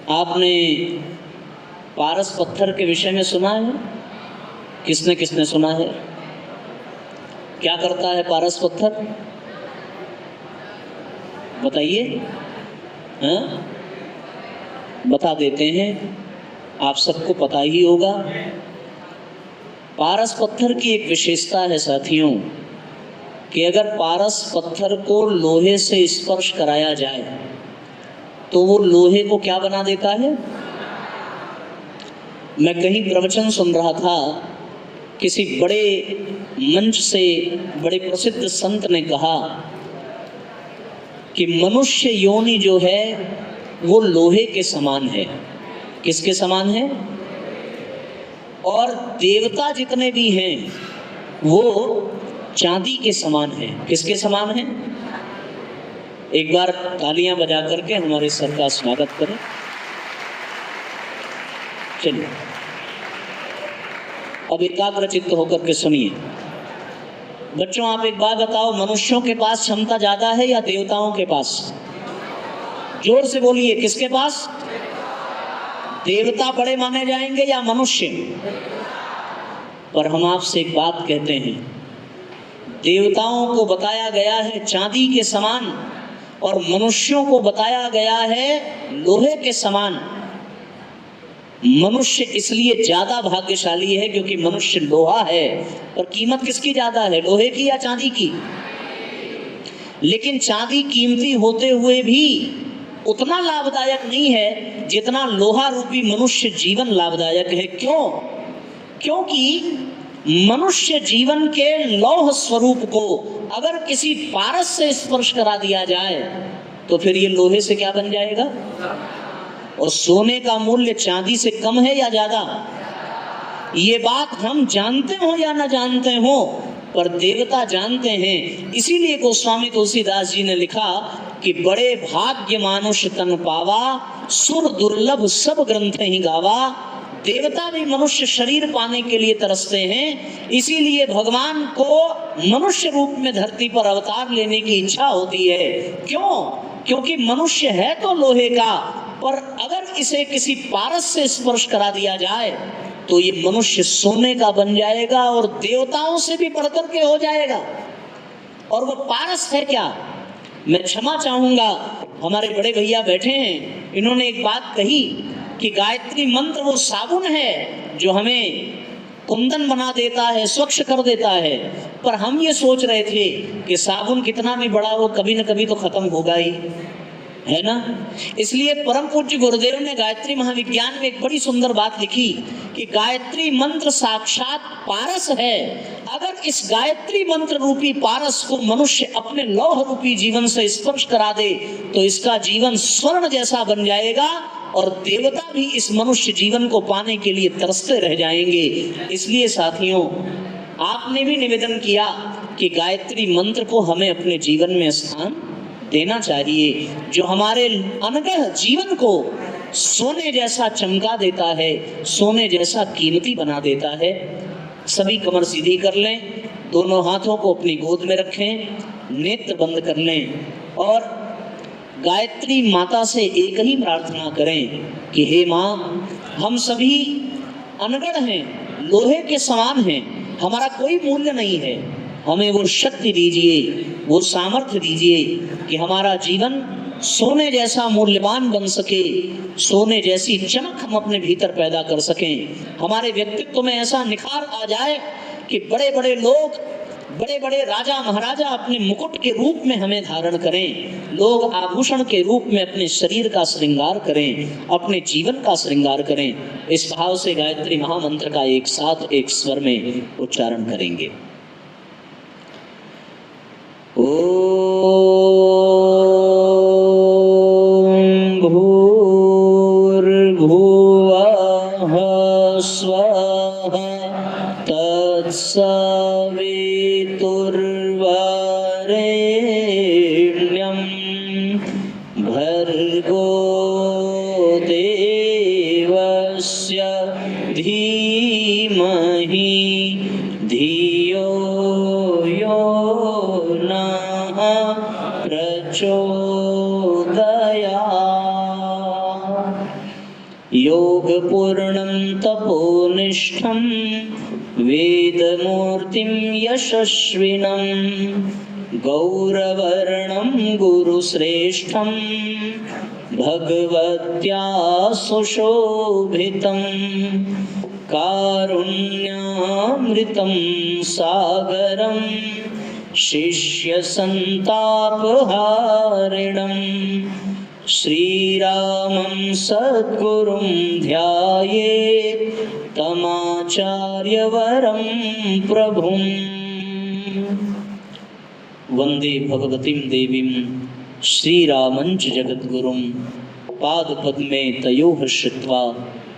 आपने पारस पत्थर के विषय में सुना है? किसने किसने सुना है? क्या करता है पारस पत्थर? बताइए। हाँ, बता देते हैं, आप सबको पता ही होगा। पारस पत्थर की एक विशेषता है साथियों कि अगर पारस पत्थर को लोहे से स्पर्श कराया जाए तो वो लोहे को क्या बना देता है? मैं कहीं प्रवचन सुन रहा था, किसी बड़े मंच से बड़े प्रसिद्ध संत ने कहा कि मनुष्य योनि जो है वो लोहे के समान है। किसके समान है? और देवता जितने भी हैं वो चांदी के समान है। किसके समान है? एक बार तालियां बजा करके हमारे सर का स्वागत करें। चलिए अब एकाग्रचित्त होकर के सुनिए। बच्चों आप एक बात बताओ, मनुष्यों के पास क्षमता ज्यादा है या देवताओं के पास? जोर से बोलिए, किसके पास? देवता बड़े माने जाएंगे या मनुष्य? पर हम आपसे एक बात कहते हैं, देवताओं को बताया गया है चांदी के समान और मनुष्यों को बताया गया है लोहे के समान। मनुष्य इसलिए ज्यादा भाग्यशाली है क्योंकि मनुष्य लोहा है। पर कीमत किसकी ज्यादा है, लोहे की या चांदी की? लेकिन चांदी कीमती होते हुए भी उतना लाभदायक नहीं है जितना लोहा रूपी मनुष्य जीवन लाभदायक है। क्यों? क्योंकि मनुष्य जीवन के लौह स्वरूप को अगर किसी पारस से स्पर्श करा दिया जाए तो फिर ये लोहे से क्या बन जाएगा? और सोने का मूल्य चांदी से कम है या ज्यादा? ये बात हम जानते हो या न जानते हो, पर देवता जानते हैं। इसीलिए गोस्वामी तुलसीदास जी ने लिखा कि बड़े भाग्य मानुष तन पावा, सुर दुर्लभ सब ग्रंथ ही गावा। देवता भी मनुष्य शरीर पाने के लिए तरसते हैं, इसीलिए भगवान को मनुष्य रूप में धरती पर अवतार लेने की इच्छा होती है। क्यों? क्योंकि मनुष्य है तो लोहे का, पर अगर इसे किसी पारस से स्पर्श करा दिया जाए तो ये मनुष्य सोने का बन जाएगा और देवताओं से भी बढ़कर के हो जाएगा। और वो पारस है क्या? मैं क्षमा चाहूंगा, हमारे बड़े भैया बैठे हैं, इन्होंने एक बात कही कि गायत्री मंत्र वो साबुन है जो हमें कुंदन बना देता है, स्वच्छ कर देता है। पर हम ये सोच रहे थे कि साबुन कितना भी बड़ा हो कभी न कभी तो खत्म होगा ही, है ना। इसलिए परम पूज्य गुरुदेव ने गायत्री महाविज्ञान में एक बड़ी सुंदर बात लिखी कि गायत्री मंत्र साक्षात पारस है। अगर इस गायत्री मंत्र रूपी पारस को मनुष्य अपने लौह रूपी जीवन से स्पर्श करा दे तो इसका जीवन स्वर्ण जैसा बन जाएगा और देवता भी इस मनुष्य जीवन को पाने के लिए तरसते रह जाएंगे। इसलिए साथियों, आपने भी निवेदन किया कि गायत्री मंत्र को हमें अपने जीवन में स्थान देना चाहिए, जो हमारे अनगढ़ जीवन को सोने जैसा चमका देता है, सोने जैसा कीमती बना देता है। सभी कमर सीधी कर लें, दोनों हाथों को अपनी गोद में रखें, नेत्र बंद कर लें और गायत्री माता से एक ही प्रार्थना करें कि हे माँ, हम सभी अनगढ़ हैं, लोहे के समान हैं, हमारा कोई मूल्य नहीं है। हमें वो शक्ति दीजिए, वो सामर्थ्य दीजिए कि हमारा जीवन सोने जैसा मूल्यवान बन सके, सोने जैसी चमक हम अपने भीतर पैदा कर सकें। हमारे व्यक्तित्व में ऐसा निखार आ जाए कि बड़े बड़े लोग, बड़े बड़े राजा महाराजा अपने मुकुट के रूप में हमें धारण करें, लोग आभूषण के रूप में अपने शरीर का श्रृंगार करें, अपने जीवन का श्रृंगार करें। इस भाव से गायत्री महामंत्र का एक साथ एक स्वर में उच्चारण करेंगे। ओम भूर्भुवः स्वः तत्सवितुर्वरेण्यं भर्गो देवस्य धीमहि धियो यो नः प्रचोदयात्। योगपूर्णं तपोनिष्ठं वेदमूर्तिं यशस्विनं गौरवर्णं गुरुश्रेष्ठं भगवत्या सुशोभितं कारुण्यामृतं सागरं शिष्यसन्तापहारिणं श्रीरामं सद्गुरुं ध्यायेत् तमाचार्यवरं प्रभुम्। वंदे भगवतीं देवीं श्रीरामंच जगद्गुरुं पादपद्मे तयोः श्रित्वा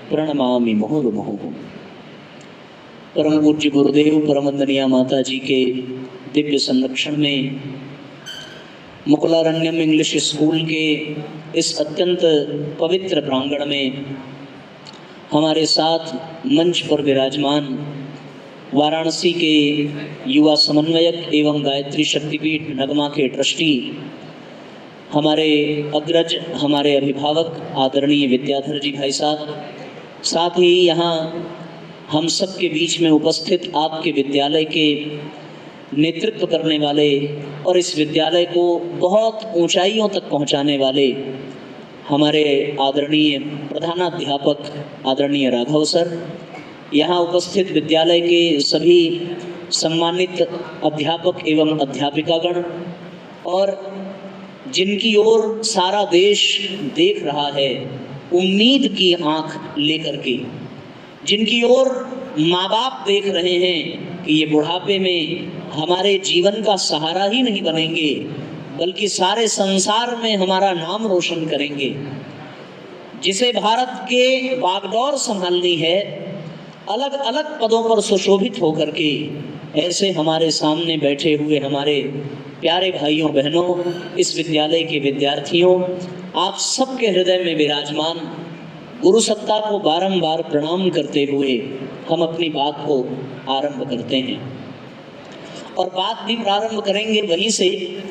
प्रणमामि मुहुर्मुहुः। परम पूज्य गुरुदेव परमवंदनीय माता जी के दिव्य संरक्षण में मुकुलारण्यम इंग्लिश स्कूल के इस अत्यंत पवित्र प्रांगण में हमारे साथ मंच पर विराजमान वाराणसी के युवा समन्वयक एवं गायत्री शक्तिपीठ नगमा के ट्रस्टी, हमारे अग्रज, हमारे अभिभावक आदरणीय विद्याधर जी भाई साहब, साथ ही यहाँ हम सब के बीच में उपस्थित आपके विद्यालय के नेतृत्व करने वाले और इस विद्यालय को बहुत ऊंचाइयों तक पहुंचाने वाले हमारे आदरणीय प्रधानाध्यापक आदरणीय राघव सर, यहाँ उपस्थित विद्यालय के सभी सम्मानित अध्यापक एवं अध्यापिकागण और जिनकी ओर सारा देश देख रहा है उम्मीद की आंख लेकर के, जिनकी ओर माँ बाप देख रहे हैं कि ये बुढ़ापे में हमारे जीवन का सहारा ही नहीं बनेंगे बल्कि सारे संसार में हमारा नाम रोशन करेंगे, जिसे भारत के बागडोर संभालनी है, अलग अलग पदों पर सुशोभित होकर के, ऐसे हमारे सामने बैठे हुए हमारे प्यारे भाइयों बहनों, इस विद्यालय के विद्यार्थियों, आप सबके हृदय में विराजमान गुरु सत्ता को बारंबार प्रणाम करते हुए हम अपनी बात को आरंभ करते हैं। और बात भी प्रारंभ करेंगे वहीं से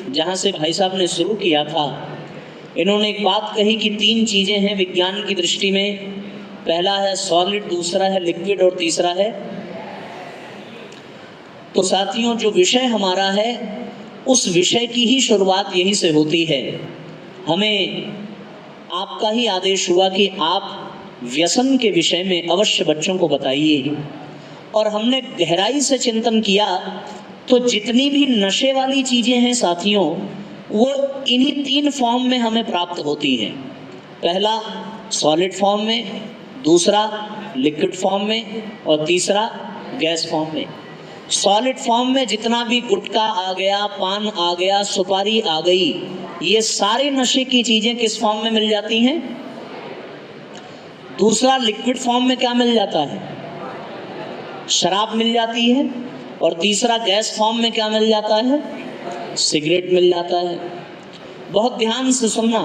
जहाँ से भाई साहब ने शुरू किया था। इन्होंने एक बात कही कि 3 चीज़ें हैं विज्ञान की दृष्टि में, पहला है सॉलिड, दूसरा है लिक्विड और तीसरा है। तो साथियों, जो विषय हमारा है उस विषय की ही शुरुआत यहीं से होती है। हमें आपका ही आदेश हुआ कि आप व्यसन के विषय में अवश्य बच्चों को बताइए, और हमने गहराई से चिंतन किया तो जितनी भी नशे वाली चीज़ें हैं साथियों, वो इन्हीं 3 फॉर्म में हमें प्राप्त होती हैं। पहला सॉलिड फॉर्म में, दूसरा लिक्विड फॉर्म में और तीसरा गैस फॉर्म में। सॉलिड फॉर्म में जितना भी गुटखा आ गया, पान आ गया, सुपारी आ गई, ये सारे नशे की चीज़ें किस फॉर्म में मिल जाती हैं? दूसरा लिक्विड फॉर्म में क्या मिल जाता है? शराब मिल जाती है। और तीसरा गैस फॉर्म में क्या मिल जाता है? सिगरेट मिल जाता है। बहुत ध्यान से सुनना,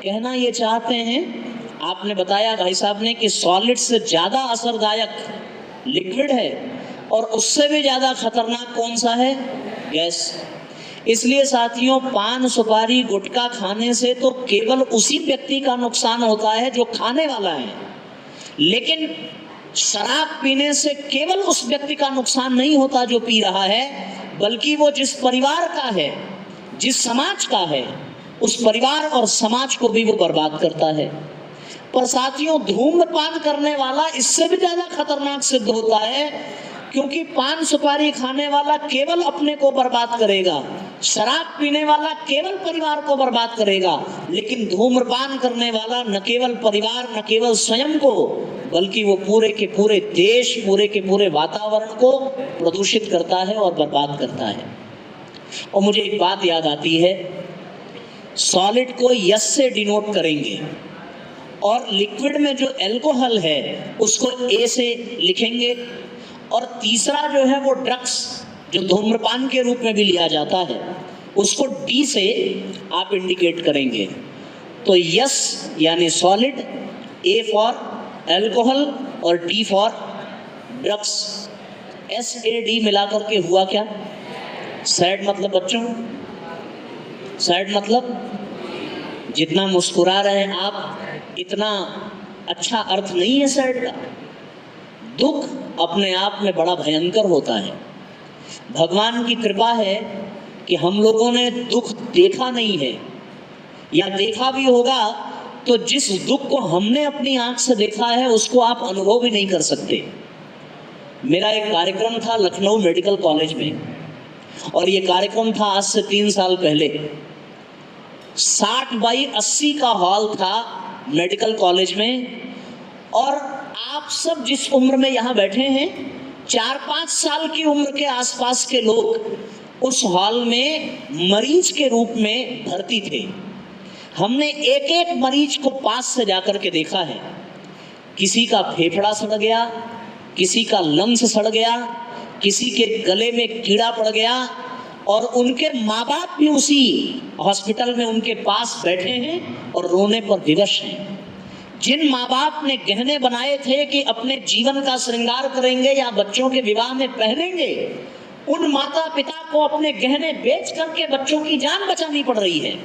कहना ये चाहते हैं, आपने बताया भाई साहब ने कि सॉलिड से ज़्यादा असरदायक लिक्विड है और उससे भी ज़्यादा खतरनाक कौन सा है? गैस। इसलिए साथियों, पान सुपारी गुटखा खाने से तो केवल उसी व्यक्ति का नुकसान होता है जो खाने वाला है, लेकिन शराब पीने से केवल उस व्यक्ति का नुकसान नहीं होता जो पी रहा है, बल्कि वो जिस परिवार का है, जिस समाज का है, उस परिवार और समाज को भी वो बर्बाद करता है। पर साथियों, धूम्रपान करने वाला इससे भी ज़्यादा खतरनाक सिद्ध होता है, क्योंकि पान सुपारी खाने वाला केवल अपने को बर्बाद करेगा, शराब पीने वाला केवल परिवार को बर्बाद करेगा, लेकिन धूम्रपान करने वाला न केवल परिवार, न केवल स्वयं को, बल्कि वो पूरे के पूरे देश, पूरे के पूरे वातावरण को प्रदूषित करता है और बर्बाद करता है। और मुझे एक बात याद आती है, सॉलिड को यस से डिनोट करेंगे और लिक्विड में जो एल्कोहल है उसको ए से लिखेंगे, और तीसरा जो है वो ड्रग्स, जो धूम्रपान के रूप में भी लिया जाता है, उसको डी से आप इंडिकेट करेंगे। तो यस यानी सॉलिड, ए फॉर एल्कोहल और डी फॉर ड्रग्स। SAD मिलाकर के हुआ क्या? सैड मतलब बच्चों, सैड मतलब जितना मुस्कुरा रहे हैं आप, इतना अच्छा अर्थ नहीं है सैड का। दुख अपने आप में बड़ा भयंकर होता है। भगवान की कृपा है कि हम लोगों ने दुख देखा नहीं है, या देखा भी होगा तो जिस दुख को हमने अपनी आंख से देखा है उसको आप अनुभव भी नहीं कर सकते। मेरा एक कार्यक्रम था लखनऊ मेडिकल कॉलेज में, और ये कार्यक्रम था आज से 3 साल पहले। 60 बाई 80 का हॉल था मेडिकल कॉलेज में, और आप सब जिस उम्र में यहाँ बैठे हैं, 4-5 साल की उम्र के आसपास के लोग उस हॉल में मरीज के रूप में भर्ती थे। हमने एक एक मरीज को पास से जाकर के देखा है। किसी का फेफड़ा सड़ गया, किसी का लंग्स सड़ गया, किसी के गले में कीड़ा पड़ गया, और उनके माँ बाप भी उसी हॉस्पिटल में उनके पास बैठे हैं और रोने पर विवश हैं। जिन माँ बाप ने गहने बनाए थे कि अपने जीवन का श्रृंगार करेंगे या बच्चों के विवाह में पहनेंगे, उन माता पिता को अपने गहने बेच करके बच्चों की जान बचानी पड़ रही है।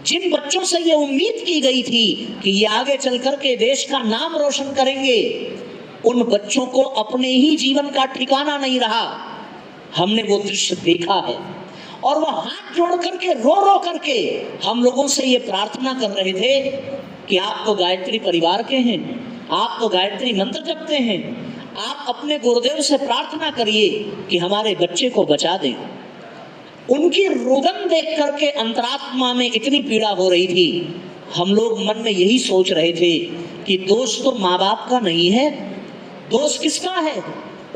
जिन बच्चों से ये उम्मीद की गई थी कि ये आगे चल करके देश का नाम रोशन करेंगे, उन बच्चों को अपने ही जीवन का ठिकाना नहीं रहा। हमने वो दृश्य देखा है, और वो हाथ जोड़ करके रो रो करके हम लोगों से ये प्रार्थना कर रहे थे कि आप तो गायत्री परिवार के हैं, आप तो गायत्री मंत्र जपते हैं, आप अपने गुरुदेव से प्रार्थना करिए कि हमारे बच्चे को बचा दें। उनकी रुदन देख करके अंतरात्मा में इतनी पीड़ा हो रही थी। हम लोग मन में यही सोच रहे थे कि दोष तो माँ बाप का नहीं है, दोष किसका है?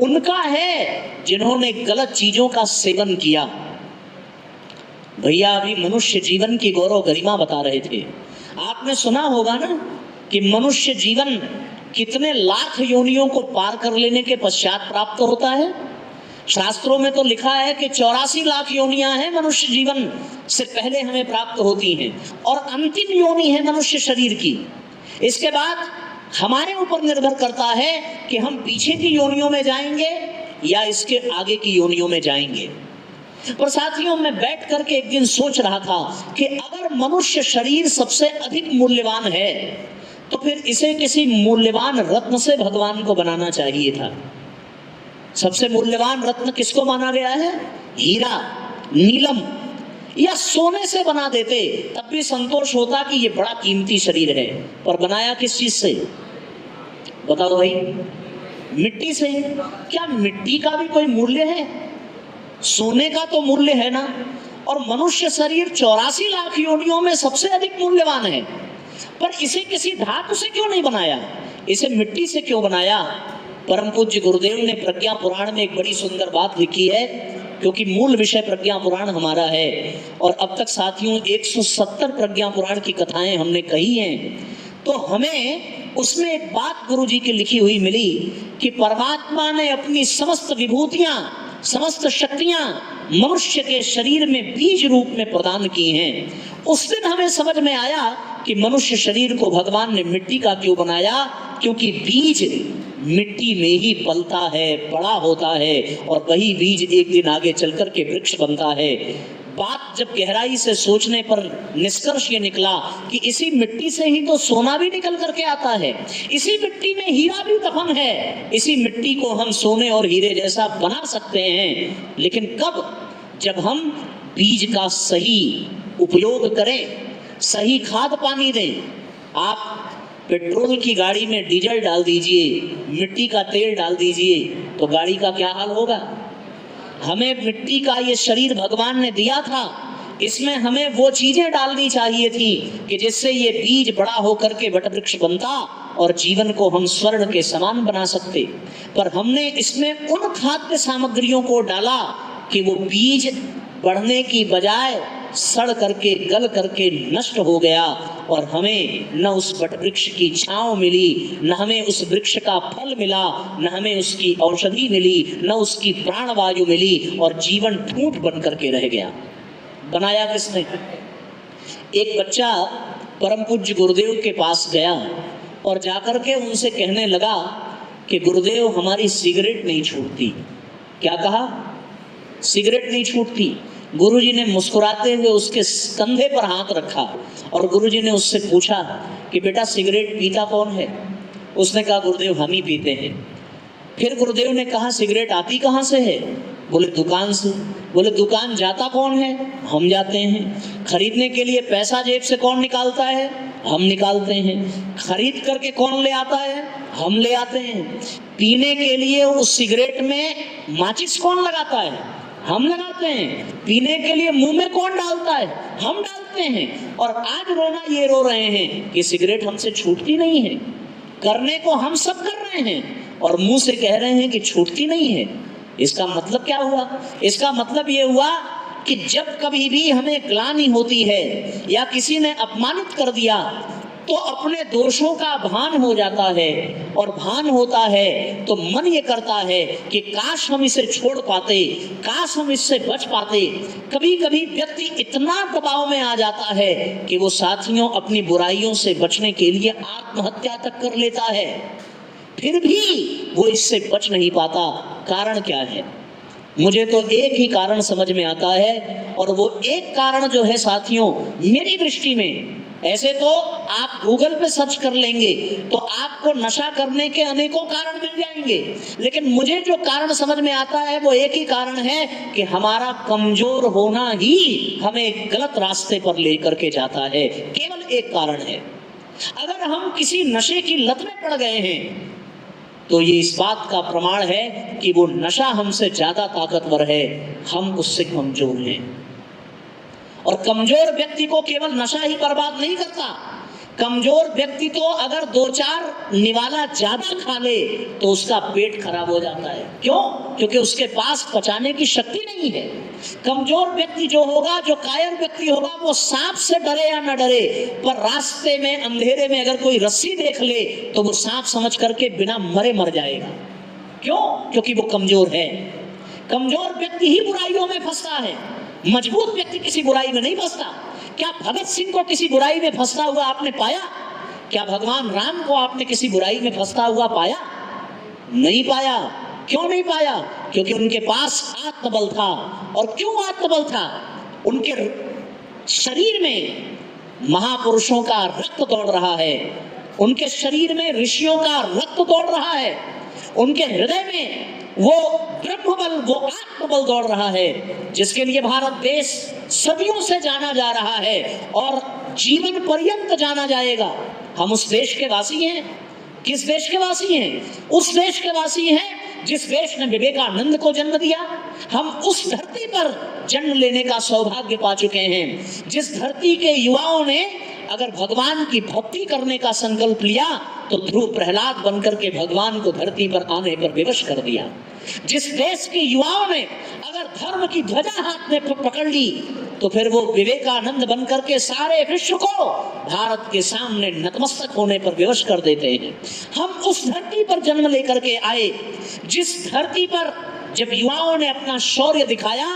उनका है जिन्होंने गलत चीजों का सेवन किया। भैया अभी मनुष्य जीवन की गौरव गरिमा बता रहे थे। आपने सुना होगा ना कि मनुष्य जीवन कितने लाख योनियों को पार कर लेने के पश्चात प्राप्त होता है। शास्त्रों में तो लिखा है कि 84 लाख योनियां हैं मनुष्य जीवन से पहले हमें प्राप्त होती हैं, और अंतिम योनि है मनुष्य शरीर की। इसके बाद हमारे ऊपर निर्भर करता है कि हम पीछे की योनियों में जाएंगे या इसके आगे की योनियों में जाएंगे। पर साथियों, मैं बैठ करके एक दिन सोच रहा था कि अगर मनुष्य शरीर सबसे अधिक मूल्यवान है तो फिर इसे किसी मूल्यवान रत्न से भगवान को बनाना चाहिए था। सबसे मूल्यवान रत्न किसको माना गया है? हीरा, नीलम या सोने से बना देते तब भी संतोष होता कि ये बड़ा कीमती शरीर है। पर बनाया किस चीज से? बताओ भाई। मिट्टी से। क्या मिट्टी का भी कोई मूल्य है? सोने का तो मूल्य है ना। और मनुष्य शरीर 84 लाख योनियों में सबसे अधिक मूल्यवान है, पर इसे किसी धातु से क्यों नहीं बनाया? इसे मिट्टी से क्यों बनाया? परम पूज्य गुरुदेव ने प्रज्ञा पुराण में एक बड़ी सुंदर बात लिखी है, क्योंकि मूल विषय प्रज्ञा पुराण हमारा है। और अब तक साथियों 170 प्रज्ञा पुराण की कथाएं हमने कही हैं, तो हमें उसमें एक बात गुरु जी की लिखी हुई मिली कि परमात्मा ने अपनी समस्त विभूतियां, समस्त शक्तियां मनुष्य के शरीर में बीज रूप में प्रदान की हैं। उस दिन हमें समझ में आया कि मनुष्य शरीर को भगवान ने मिट्टी का क्यों बनाया, क्योंकि बीज मिट्टी में ही पलता है, बड़ा होता है, और वही बीज एक दिन आगे चलकर के वृक्ष बनता है। बात जब गहराई से सोचने पर निष्कर्ष ये निकला कि इसी मिट्टी से ही तो सोना भी निकल करके आता है, इसी मिट्टी में हीरा भी दफन है, इसी मिट्टी को हम सोने और हीरे जैसा बना सकते हैं। लेकिन कब? जब हम बीज का सही उपयोग करें, सही खाद पानी दें। आप पेट्रोल की गाड़ी में डीजल डाल दीजिए, मिट्टी का तेल डाल दीजिए, तो गाड़ी का क्या हाल होगा? हमें मिट्टी का ये शरीर भगवान ने दिया था, इसमें हमें वो चीजें डालनी चाहिए थी कि जिससे ये बीज बड़ा होकर के वट वृक्ष बनता और जीवन को हम स्वर्ण के समान बना सकते। पर हमने इसमें उन खाद्य सामग्रियों को डाला कि वो बीज बढ़ने की बजाय सड़ करके, गल करके नष्ट हो गया, और हमें न उस वट वृक्ष की छांव मिली, न हमें उस वृक्ष का फल मिला, न हमें उसकी औषधि मिली, न उसकी प्राणवायु मिली, और जीवन ठूंठ बन करके रह गया। बनाया किसने? एक बच्चा परम पूज्य गुरुदेव के पास गया और जाकर के उनसे कहने लगा कि गुरुदेव, हमारी सिगरेट नहीं छूटती। क्या कहा? सिगरेट नहीं छूटती। गुरुजी ने मुस्कुराते हुए उसके कंधे पर हाथ रखा और गुरुजी ने उससे पूछा कि बेटा सिगरेट पीता कौन है? उसने कहा गुरुदेव हम ही पीते हैं। फिर गुरुदेव ने कहा सिगरेट आती कहाँ से है? बोले दुकान से। बोले दुकान जाता कौन है? हम जाते हैं। खरीदने के लिए पैसा जेब से कौन निकालता है? हम निकालते हैं। खरीद करके कौन ले आता है? हम ले आते हैं। पीने के लिए उस सिगरेट में माचिस कौन लगाता है? हम लगाते हैं। पीने के लिए मुंह में कौन डालता है? हम डालते हैं। और आज रोना ये रो रहे हैं कि सिगरेट हमसे छूटती नहीं है। करने को हम सब कर रहे हैं और मुंह से कह रहे हैं कि छूटती नहीं है। इसका मतलब क्या हुआ? इसका मतलब ये हुआ कि जब कभी भी हमें ग्लानि होती है या किसी ने अपमानित कर दिया तो अपने दोषों का भान हो जाता है, और भान होता है तो मन ये करता है कि काश हम इसे छोड़ पाते, काश हम इससे बच पाते। कभी कभी व्यक्ति इतना दबाव में आ जाता है कि वो साथियों अपनी बुराइयों से बचने के लिए आत्महत्या तक कर लेता है, फिर भी वो इससे बच नहीं पाता। कारण क्या है? मुझे तो एक ही कारण समझ में आता है, और वो एक कारण जो है साथियों मेरी दृष्टि में, ऐसे तो आप गूगल पे सर्च कर लेंगे तो आपको नशा करने के अनेकों कारण मिल जाएंगे, लेकिन मुझे जो कारण समझ में आता है वो एक ही कारण है कि हमारा कमजोर होना ही हमें गलत रास्ते पर लेकर के जाता है। केवल एक कारण है। अगर हम किसी नशे की लत में पड़ गए हैं तो ये इस बात का प्रमाण है कि वो नशा हमसे ज्यादा ताकतवर है, हम उससे कमजोर हैं। और कमजोर व्यक्ति को केवल नशा ही बर्बाद नहीं करता। कमजोर व्यक्ति तो अगर 2-4 निवाला ज्यादा खा ले तो उसका पेट खराब हो जाता है। क्यों? क्योंकि उसके पास पचाने की शक्ति नहीं है। कमजोर व्यक्ति जो होगा, जो कायर व्यक्ति होगा, वो सांप से डरे या न डरे, पर रास्ते में अंधेरे में अगर कोई रस्सी देख ले तो वो सांप समझ करके बिना मरे मर जाएगा। क्यों? क्योंकि वो कमजोर है। कमजोर व्यक्ति ही बुराइयों में फंसता है, मजबूत व्यक्ति किसी बुराई में नहीं फंसता। क्या भगत सिंह को किसी बुराई में फंसता हुआ आपने पाया? क्या भगवान राम को आपने किसी बुराई में फंसता हुआ पाया? नहीं पाया। क्यों नहीं पाया? क्योंकि उनके पास आत्मबल था। और क्यों आत्मबल था? उनके शरीर में महापुरुषों का रक्त दौड़ रहा है, उनके शरीर में ऋषियों का रक्त दौड़ रहा है, उनके हृदय में वो ब्रह्मबल, वो आत्मबल दौड़ रहा है, जिसके लिए भारत देश सदियों से जाना जा रहा है और जीवन पर्यंत जाना जाएगा। हम उस देश के वासी हैं। किस देश के वासी हैं? उस देश के वासी हैं जिस देश ने विवेकानंद को जन्म दिया। हम उस धरती पर जन्म लेने का सौभाग्य पा चुके हैं, जिस धरती के युवाओं ने अगर भगवान की भक्ति करने का संकल्प लिया तो ध्रुव प्रहलाद बनकर के भगवान को धरती पर आने पर विवश कर दिया। जिस देश के युवाओं ने अगर धर्म की ध्वजा हाथ में पकड़ ली तो फिर वो विवेकानंद बनकर के सारे विश्व को भारत के सामने नतमस्तक होने पर विवश कर देते हैं। हम उस धरती पर जन्म लेकर के आए जिस धरती पर जब युवाओं ने अपना शौर्य दिखाया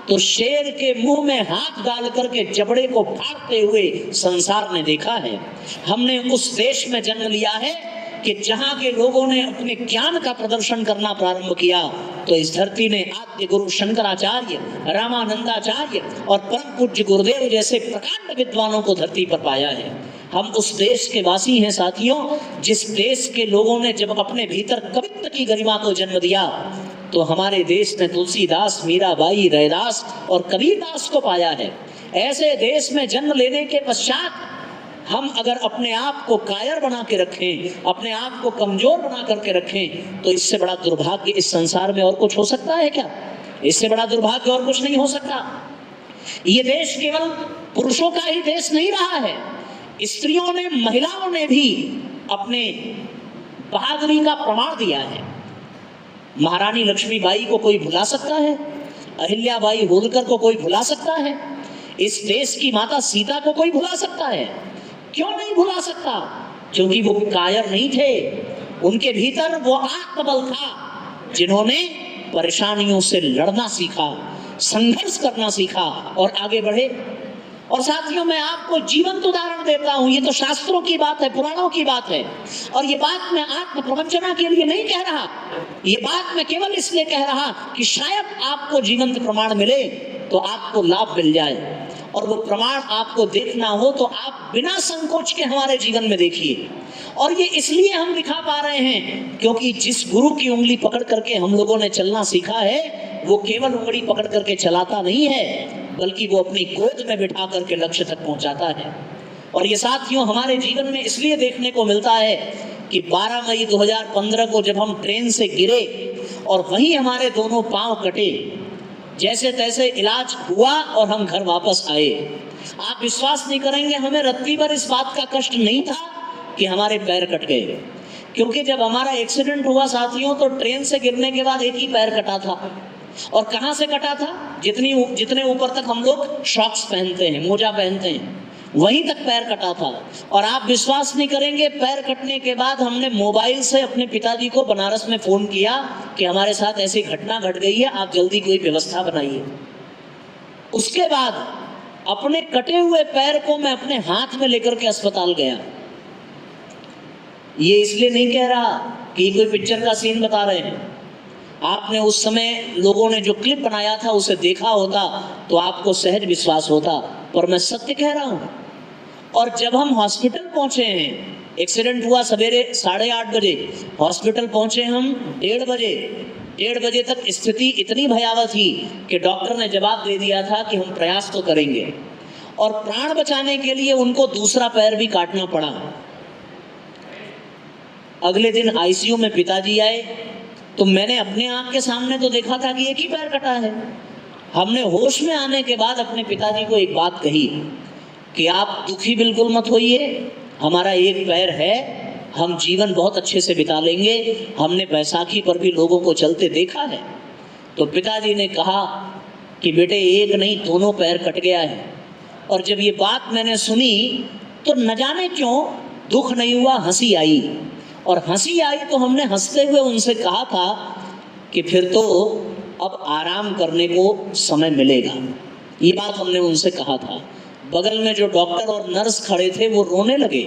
तो शेर के मुंह में हाथ डाल करके जबड़े को फाड़ते हुए संसार ने देखा है। हमने उस देश में जन्म लिया है कि जहां के लोगों ने अपने ज्ञान का प्रदर्शन करना प्रारंभ किया तो इस धरती ने आद्य गुरु शंकराचार्य, रामानंदाचार्य और परम पूज्य गुरुदेव जैसे प्रकांड विद्वानों को धरती पर पाया है। हम उस देश के वासी हैं साथियों, जिस देश के लोगों ने जब अपने भीतर कवित्व की गरिमा को जन्म दिया तो हमारे देश ने तुलसीदास, मीराबाई, रैदास और कबीरदास को पाया है। ऐसे देश में जन्म लेने के पश्चात हम अगर अपने आप को कायर बना के रखें, अपने आप को कमजोर बना करके रखें तो इससे बड़ा दुर्भाग्य इस संसार में और कुछ हो सकता है क्या? इससे बड़ा दुर्भाग्य और कुछ नहीं हो सकता। ये देश केवल पुरुषों का ही देश नहीं रहा है। स्त्रियों ने, महिलाओं ने भी अपने बहादुरी का प्रमाण दिया है। महारानी लक्ष्मीबाई को कोई भुला सकता है? अहिल्याबाई होलकर को कोई भुला सकता है? इस देश की माता सीता को कोई भुला सकता है? क्यों नहीं भुला सकता? क्योंकि वो कायर नहीं थे। उनके भीतर वो आत्मबल था जिन्होंने परेशानियों से लड़ना सीखा, संघर्ष करना सीखा और आगे बढ़े। और साथियों, मैं आपको जीवंत उदाहरण देता हूं। ये तो शास्त्रों की बात है, पुराणों की बात है, और ये बात मैं आत्म प्रवंचना के लिए नहीं कह रहा। ये बात मैं केवल इसलिए कह रहा कि शायद आपको जीवंत प्रमाण मिले तो आपको लाभ मिल जाए। और वो प्रमाण आपको देखना हो तो आप बिना संकोच के हमारे जीवन में देखिए। और ये इसलिए हम दिखा पा रहे हैं क्योंकि जिस गुरु की उंगली पकड़ करके हम लोगों ने चलना सीखा है, वो केवल उंगली पकड़ करके चलाता नहीं है, बल्कि वो अपनी गोद में बिठा करके लक्ष्य तक पहुंचाता है। और ये साथियों हमारे जीवन में इसलिए देखने को मिलता है कि 12 मई 2015 को जब हम ट्रेन से गिरे और वहीं हमारे दोनों पांव कटे, जैसे तैसे इलाज हुआ और हम घर वापस आए। आप विश्वास नहीं करेंगे, हमें रत्ती भर इस बात का कष्ट नहीं था कि हमारे पैर कट गए, क्योंकि जब हमारा एक्सीडेंट हुआ साथियों तो ट्रेन से गिरने के बाद एक ही पैर कटा था। और कहां से कटा था? जितने ऊपर तक हम लोग शॉक्स पहनते हैं, मोजा पहनते हैं, वहीं तक पैर कटा था। और आप विश्वास नहीं करेंगे, पैर कटने के बाद हमने मोबाइल से अपने पिताजी को बनारस में फोन किया कि हमारे साथ ऐसी घटना घट गई है, आप जल्दी कोई व्यवस्था बनाइए। उसके बाद अपने कटे हुए पैर को मैं अपने हाथ में लेकर के अस्पताल गया। ये इसलिए नहीं कह रहा कि कोई पिक्चर का सीन बता रहे हैं। आपने उस समय लोगों ने जो क्लिप बनाया था उसे देखा होता तो आपको सहज विश्वास होता, पर मैं सत्य कह रहा हूं। और जब हम हॉस्पिटल पहुंचे हैं, एक्सीडेंट हुआ सवेरे 8:30 बजे, हॉस्पिटल पहुंचे हम 1:30 बजे। 1:30 बजे तक स्थिति इतनी भयावह थी कि डॉक्टर ने जवाब दे दिया था कि हम प्रयास तो करेंगे। और प्राण बचाने के लिए उनको दूसरा पैर भी काटना पड़ा। अगले दिन आईसीयू में पिताजी आए तो मैंने अपने आंख के सामने तो देखा था कि एक ही पैर कटा है। हमने होश में आने के बाद अपने पिताजी को एक बात कही कि आप दुखी बिल्कुल मत होइए, हमारा एक पैर है, हम जीवन बहुत अच्छे से बिता लेंगे, हमने बैसाखी पर भी लोगों को चलते देखा है। तो पिताजी ने कहा कि बेटे एक नहीं दोनों पैर कट गया है। और जब ये बात मैंने सुनी तो न जाने क्यों दुख नहीं हुआ, हंसी आई। और हंसी आई तो हमने हंसते हुए उनसे कहा था कि फिर तो अब आराम करने को समय मिलेगा। ये बात हमने उनसे कहा था। बगल में जो डॉक्टर और नर्स खड़े थे वो रोने लगे,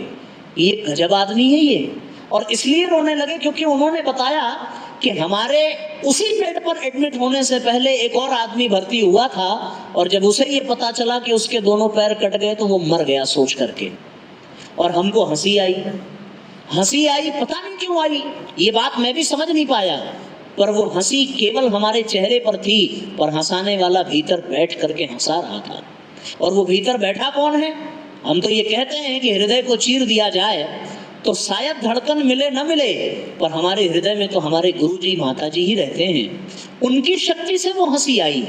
ये गजब आदमी है ये। और इसलिए रोने लगे क्योंकि उन्होंने बताया कि हमारे उसी बेड पर एडमिट होने से पहले एक और आदमी भर्ती हुआ था और जब उसे ये पता चला कि उसके दोनों पैर कट गए तो वो मर गया सोच करके। और हमको हंसी आई, हंसी आई, पता नहीं क्यों आई, ये बात मैं भी समझ नहीं पाया। पर वो हंसी केवल हमारे चेहरे पर थी, पर हंसाने वाला भीतर बैठ करके हंसा रहा था। और वो भीतर बैठा कौन है? हम तो ये कहते हैं कि हृदय को चीर दिया जाए तो शायद धड़कन मिले न मिले, पर हमारे हृदय में तो हमारे गुरुजी माताजी ही रहते हैं। उनकी शक्ति से वो हंसी आई।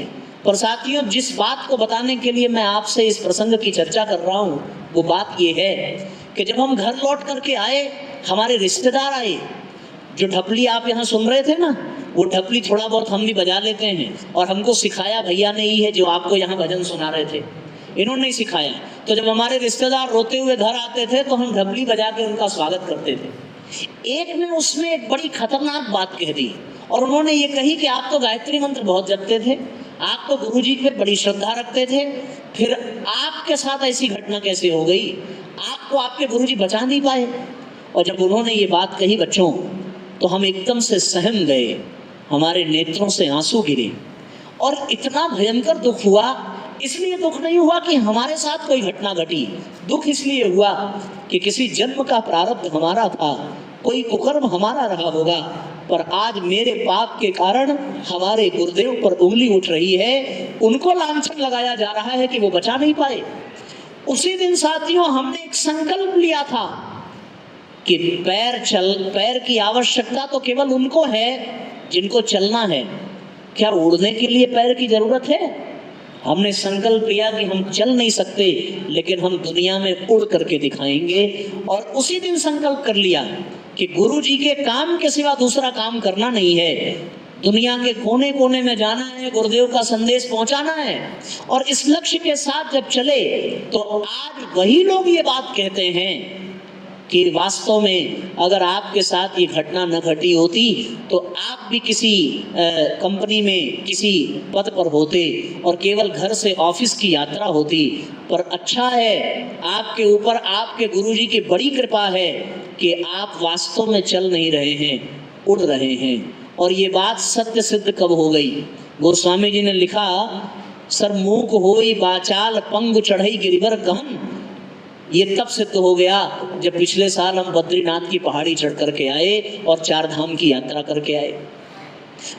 पर साथियों, जिस बात को बताने के लिए मैं आपसे इस प्रसंग की चर्चा कर रहा हूँ वो बात ये है कि जब हम घर लौट करके आए, हमारे रिश्तेदार आए। जो ढपली आप यहाँ सुन रहे थे ना, वो ढपली थोड़ा बहुत हम भी बजा लेते हैं और हमको सिखाया भैया ने ही है जो आपको यहाँ भजन सुना रहे थे, इन्होंने ही सिखाया। तो जब हमारे रिश्तेदार रोते हुए घर आते थे तो हम ढपली बजा के उनका स्वागत करते थे। एक ने उसमें एक बड़ी खतरनाक बात कह दी और उन्होंने ये कही कि आप तो गायत्री मंत्र बहुत जपते थे, आप तो गुरुजी पे बड़ी श्रद्धा रखते थे, फिर आपके साथ ऐसी घटना कैसे हो गई? आपको आपके गुरुजी बचा नहीं पाए। और जब उन्होंने ये बात कही बच्चों, तो हम एकदम से सहम गए, हमारे नेत्रों से आंसू गिरे और इतना भयंकर दुख हुआ। इसलिए दुख नहीं हुआ कि हमारे साथ कोई घटना घटी, दुख इसलिए हुआ कि किसी जन्म का प्रारब्ध हमारा था, कोई कुकर्म हमारा रहा होगा, पर आज मेरे पाप के कारण हमारे गुरुदेव पर उंगली उठ रही है, उनको लांछन लगाया जा रहा है कि वो बचा नहीं पाए। उसी दिन साथियों हमने एक संकल्प लिया था कि पैर की आवश्यकता तो केवल उनको है जिनको चलना है। क्या उड़ने के लिए पैर की जरूरत है? हमने संकल्प लिया कि हम चल नहीं सकते लेकिन हम दुनिया में उड़ करके दिखाएंगे। और उसी दिन संकल्प कर लिया कि गुरु जी के काम के सिवा दूसरा काम करना नहीं है, दुनिया के कोने कोने में जाना है, गुरुदेव का संदेश पहुंचाना है। और इस लक्ष्य के साथ जब चले तो आज वही लोग ये बात कहते हैं कि वास्तव में अगर आपके साथ ये घटना न घटी होती तो आप भी किसी कंपनी में किसी पद पर होते और केवल घर से ऑफिस की यात्रा होती। पर अच्छा है, आपके ऊपर आपके गुरुजी की बड़ी कृपा है कि आप वास्तव में चल नहीं रहे हैं, उड़ रहे हैं। और ये बात सत्य सिद्ध कब हो गई? गोस्वामी जी ने लिखा सर मूक होई बाचाल पंग चढ़ई गिरिवर गहन। ये तब सिद्ध हो गया जब पिछले साल हम बद्रीनाथ की पहाड़ी चढ़ करके आए और 4 धाम की यात्रा करके आए।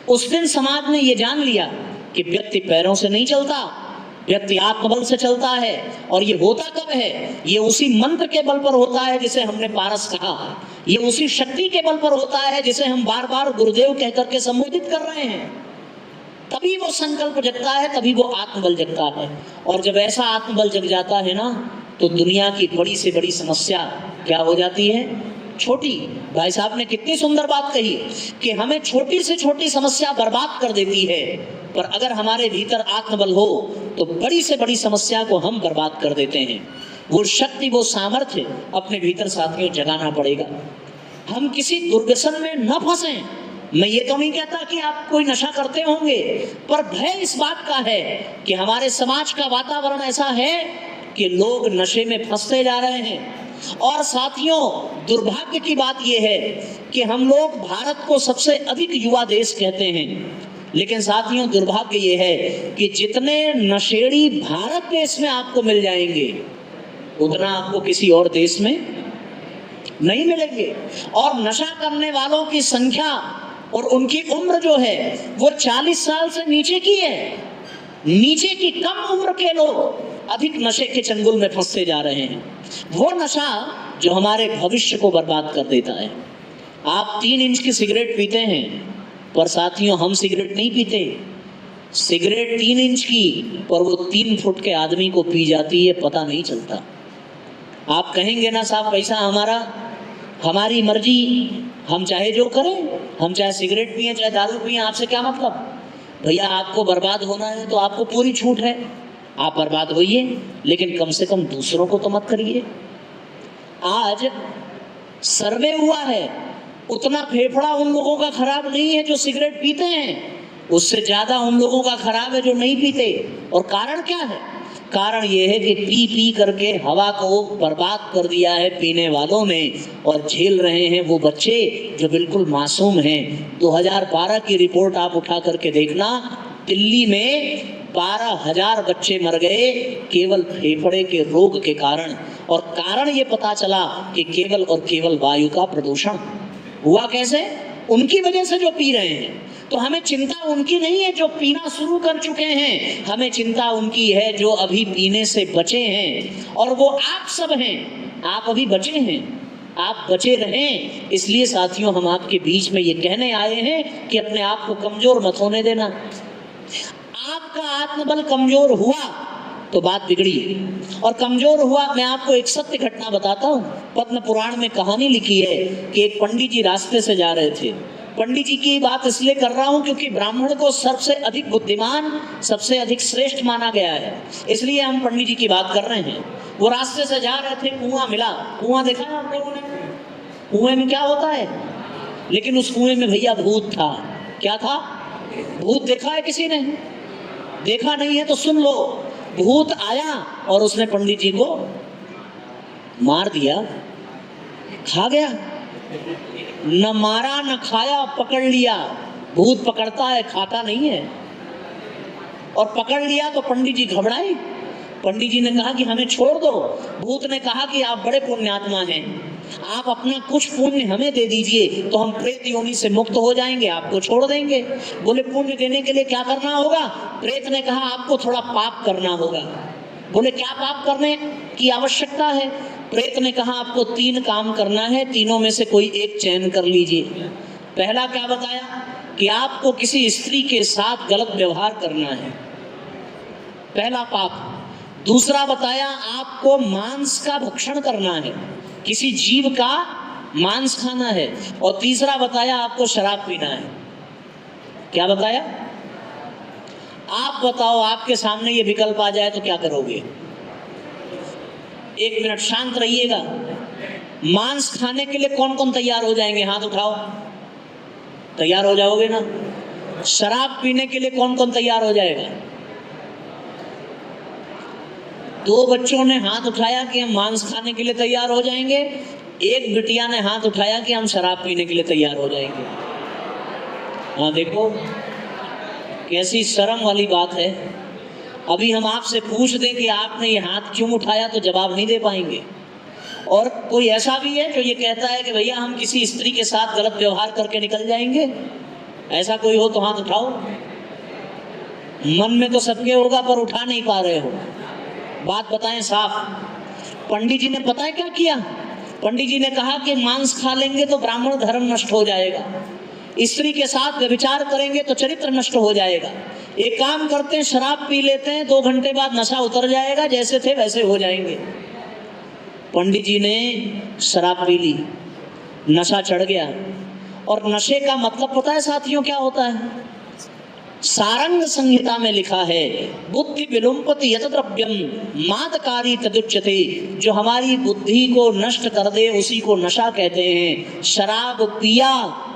उस दिन समाज ने ये जान लिया कि व्यक्ति पैरों से नहीं चलता, व्यक्ति आत्मबल से चलता है। और ये होता कब है? ये उसी मंत्र के बल पर होता है जिसे हमने पारस कहा। ये उसी शक्ति के बल पर होता है जिसे हम बार बार गुरुदेव कह करके संबोधित कर रहे हैं। तभी वो संकल्प जगता है, तभी वो आत्मबल जगता है। और जब ऐसा आत्मबल जग जाता है ना, तो दुनिया की बड़ी से बड़ी समस्या क्या हो जाती है? छोटी। भाई साहब ने कितनी सुंदर बात कही कि हमें छोटी से छोटी समस्या बर्बाद कर देती है, पर अगर हमारे भीतर आत्मबल हो तो बड़ी से बड़ी समस्या को हम बर्बाद कर देते हैं। वो शक्ति, वो सामर्थ्य अपने भीतर साथियों जगाना पड़ेगा। हम किसी दुर्व्यसन में न फंसें। मैं ये तो नहीं कहता कि आप कोई नशा करते होंगे, पर भय इस बात का है कि हमारे समाज का वातावरण ऐसा है कि लोग नशे में फंसते जा रहे हैं। और साथियों, दुर्भाग्य की बात यह है कि हम लोग भारत को सबसे अधिक युवा देश कहते हैं, लेकिन साथियों दुर्भाग्य यह है कि जितने नशेड़ी भारत देश में आपको मिल जाएंगे, उतना आपको किसी और देश में नहीं मिलेंगे। और नशा करने वालों की संख्या और उनकी उम्र जो है वो 40 साल से नीचे की है। नीचे की कम उम्र के लोग अधिक नशे के चंगुल में फंसते जा रहे हैं। वो नशा जो हमारे भविष्य को बर्बाद कर देता है। आप 3 इंच की सिगरेट पीते हैं, पर साथियों हम सिगरेट नहीं पीते। सिगरेट 3 इंच की, पर वो 3 फुट के आदमी को पी जाती है, पता नहीं चलता। आप कहेंगे ना साहब पैसा हमारा, हमारी मर्जी, हम चाहे जो करें, हम चाहे सिगरेट पिए चाहे दारू पिए, आपसे क्या मतलब? भैया आपको बर्बाद होना है तो आपको पूरी छूट है, आप बर्बाद होइए, लेकिन कम से कम दूसरों को तो मत करिए। आज सर्वे हुआ है, उतना फेफड़ा उन लोगों का खराब नहीं है जो सिगरेट पीते हैं, उससे ज्यादा उन लोगों का खराब है जो नहीं पीते। और कारण क्या है? कारण ये है कि पी पी करके हवा को बर्बाद कर दिया है पीने वालों ने, और झेल रहे हैं वो बच्चे जो बिल्कुल मासूम हैं। 2012 की रिपोर्ट आप उठा करके देखना, दिल्ली में 12,000 बच्चे मर गए केवल फेफड़े के रोग के कारण। और कारण ये पता चला कि केवल और केवल वायु का प्रदूषण हुआ। कैसे? उनकी वजह से जो पी रहे हैं। तो हमें चिंता उनकी नहीं है जो पीना शुरू कर चुके हैं, हमें चिंता उनकी है जो अभी पीने से बचे हैं। और वो आप सब हैं, आप अभी बचे हैं, आप बचे रहें। इसलिए साथियों हम आपके बीच में ये कहने आए हैं कि अपने आप को कमजोर मत होने देना। आपका आत्मबल कमजोर हुआ तो बात बिगड़ी, और कमजोर हुआ। मैं आपको एक सत्य घटना बताता हूँ। पद्म पुराण में कहानी लिखी है कि एक पंडित जी रास्ते से जा रहे थे। पंडित जी की बात इसलिए कर रहा हूँ क्योंकि ब्राह्मण को सबसे अधिक बुद्धिमान, सबसे अधिक श्रेष्ठ माना गया है, इसलिए हम पंडित जी की बात कर रहे हैं। वो रास्ते से जा रहे थे, कुआं मिला। कुआं देखा है आप लोगों ने? कुएं में क्या होता है? लेकिन उस कुएं में भैया भूत था। क्या था? भूत। देखा है किसी ने? देखा नहीं है तो सुन लो। भूत आया और उसने पंडित जी को मार दिया, खा गया। न मारा न खाया, पकड़ लिया। भूत पकड़ता है, खाता नहीं है। और पकड़ लिया तो पंडित जी घबराए। पंडित जी ने कहा कि हमें छोड़ दो। भूत ने कहा कि आप बड़े पुण्यात्मा हैं, आप अपना कुछ पुण्य हमें दे दीजिए तो हम प्रेत योनि से मुक्त हो जाएंगे, आपको छोड़ देंगे। बोले पुण्य देने के लिए क्या करना होगा? प्रेत ने कहा आपको थोड़ा पाप करना होगा। बोले क्या पाप करने की आवश्यकता है? प्रेत ने कहा आपको 3 काम करना है, तीनों में से कोई एक चयन कर लीजिए। पहला क्या बताया? कि आपको किसी स्त्री के साथ गलत व्यवहार करना है, पहला पाप। दूसरा बताया आपको मांस का भक्षण करना है, किसी जीव का मांस खाना है। और तीसरा बताया आपको शराब पीना है। क्या बताया? आप बताओ, आपके सामने ये विकल्प आ जाए तो क्या करोगे? 1 मिनट शांत रहिएगा। मांस खाने के लिए कौन कौन तैयार हो जाएंगे? हाथ उठाओ। तैयार हो जाओगे ना? शराब पीने के लिए कौन कौन तैयार हो जाएगा? 2 बच्चों ने हाथ उठाया कि हम मांस खाने के लिए तैयार हो जाएंगे। 1 बिटिया ने हाथ उठाया कि हम शराब पीने के लिए तैयार हो जाएंगे। हाँ देखो कैसी शर्म वाली बात है। अभी हम आपसे पूछ दें कि आपने ये हाथ क्यों उठाया तो जवाब नहीं दे पाएंगे। और कोई ऐसा भी है जो ये कहता है कि भैया हम किसी स्त्री के साथ गलत व्यवहार करके निकल जाएंगे? ऐसा कोई हो तो हाथ उठाओ। मन में तो सबके होगा पर उठा नहीं पा रहे हो। बात बताएं साफ। पंडित जी ने पता है क्या किया? पंडित जी ने कहा कि मांस खा लेंगे तो ब्राह्मण धर्म नष्ट हो जाएगा, स्त्री के साथ व्यभिचार करेंगे तो चरित्र नष्ट हो जाएगा, एक काम करते हैं शराब पी लेते हैं, 2 घंटे बाद नशा उतर जाएगा, जैसे थे वैसे हो जाएंगे। पंडित जी ने शराब पी ली, नशा चढ़ गया। और नशे का मतलब पता है साथियों क्या होता है? सारंग संहिता में लिखा है, बुद्धि विलुम्पति यत द्रव्यम मादकारी तदुच्यते। जो हमारी बुद्धि को नष्ट कर दे उसी को नशा कहते हैं। शराब पिया,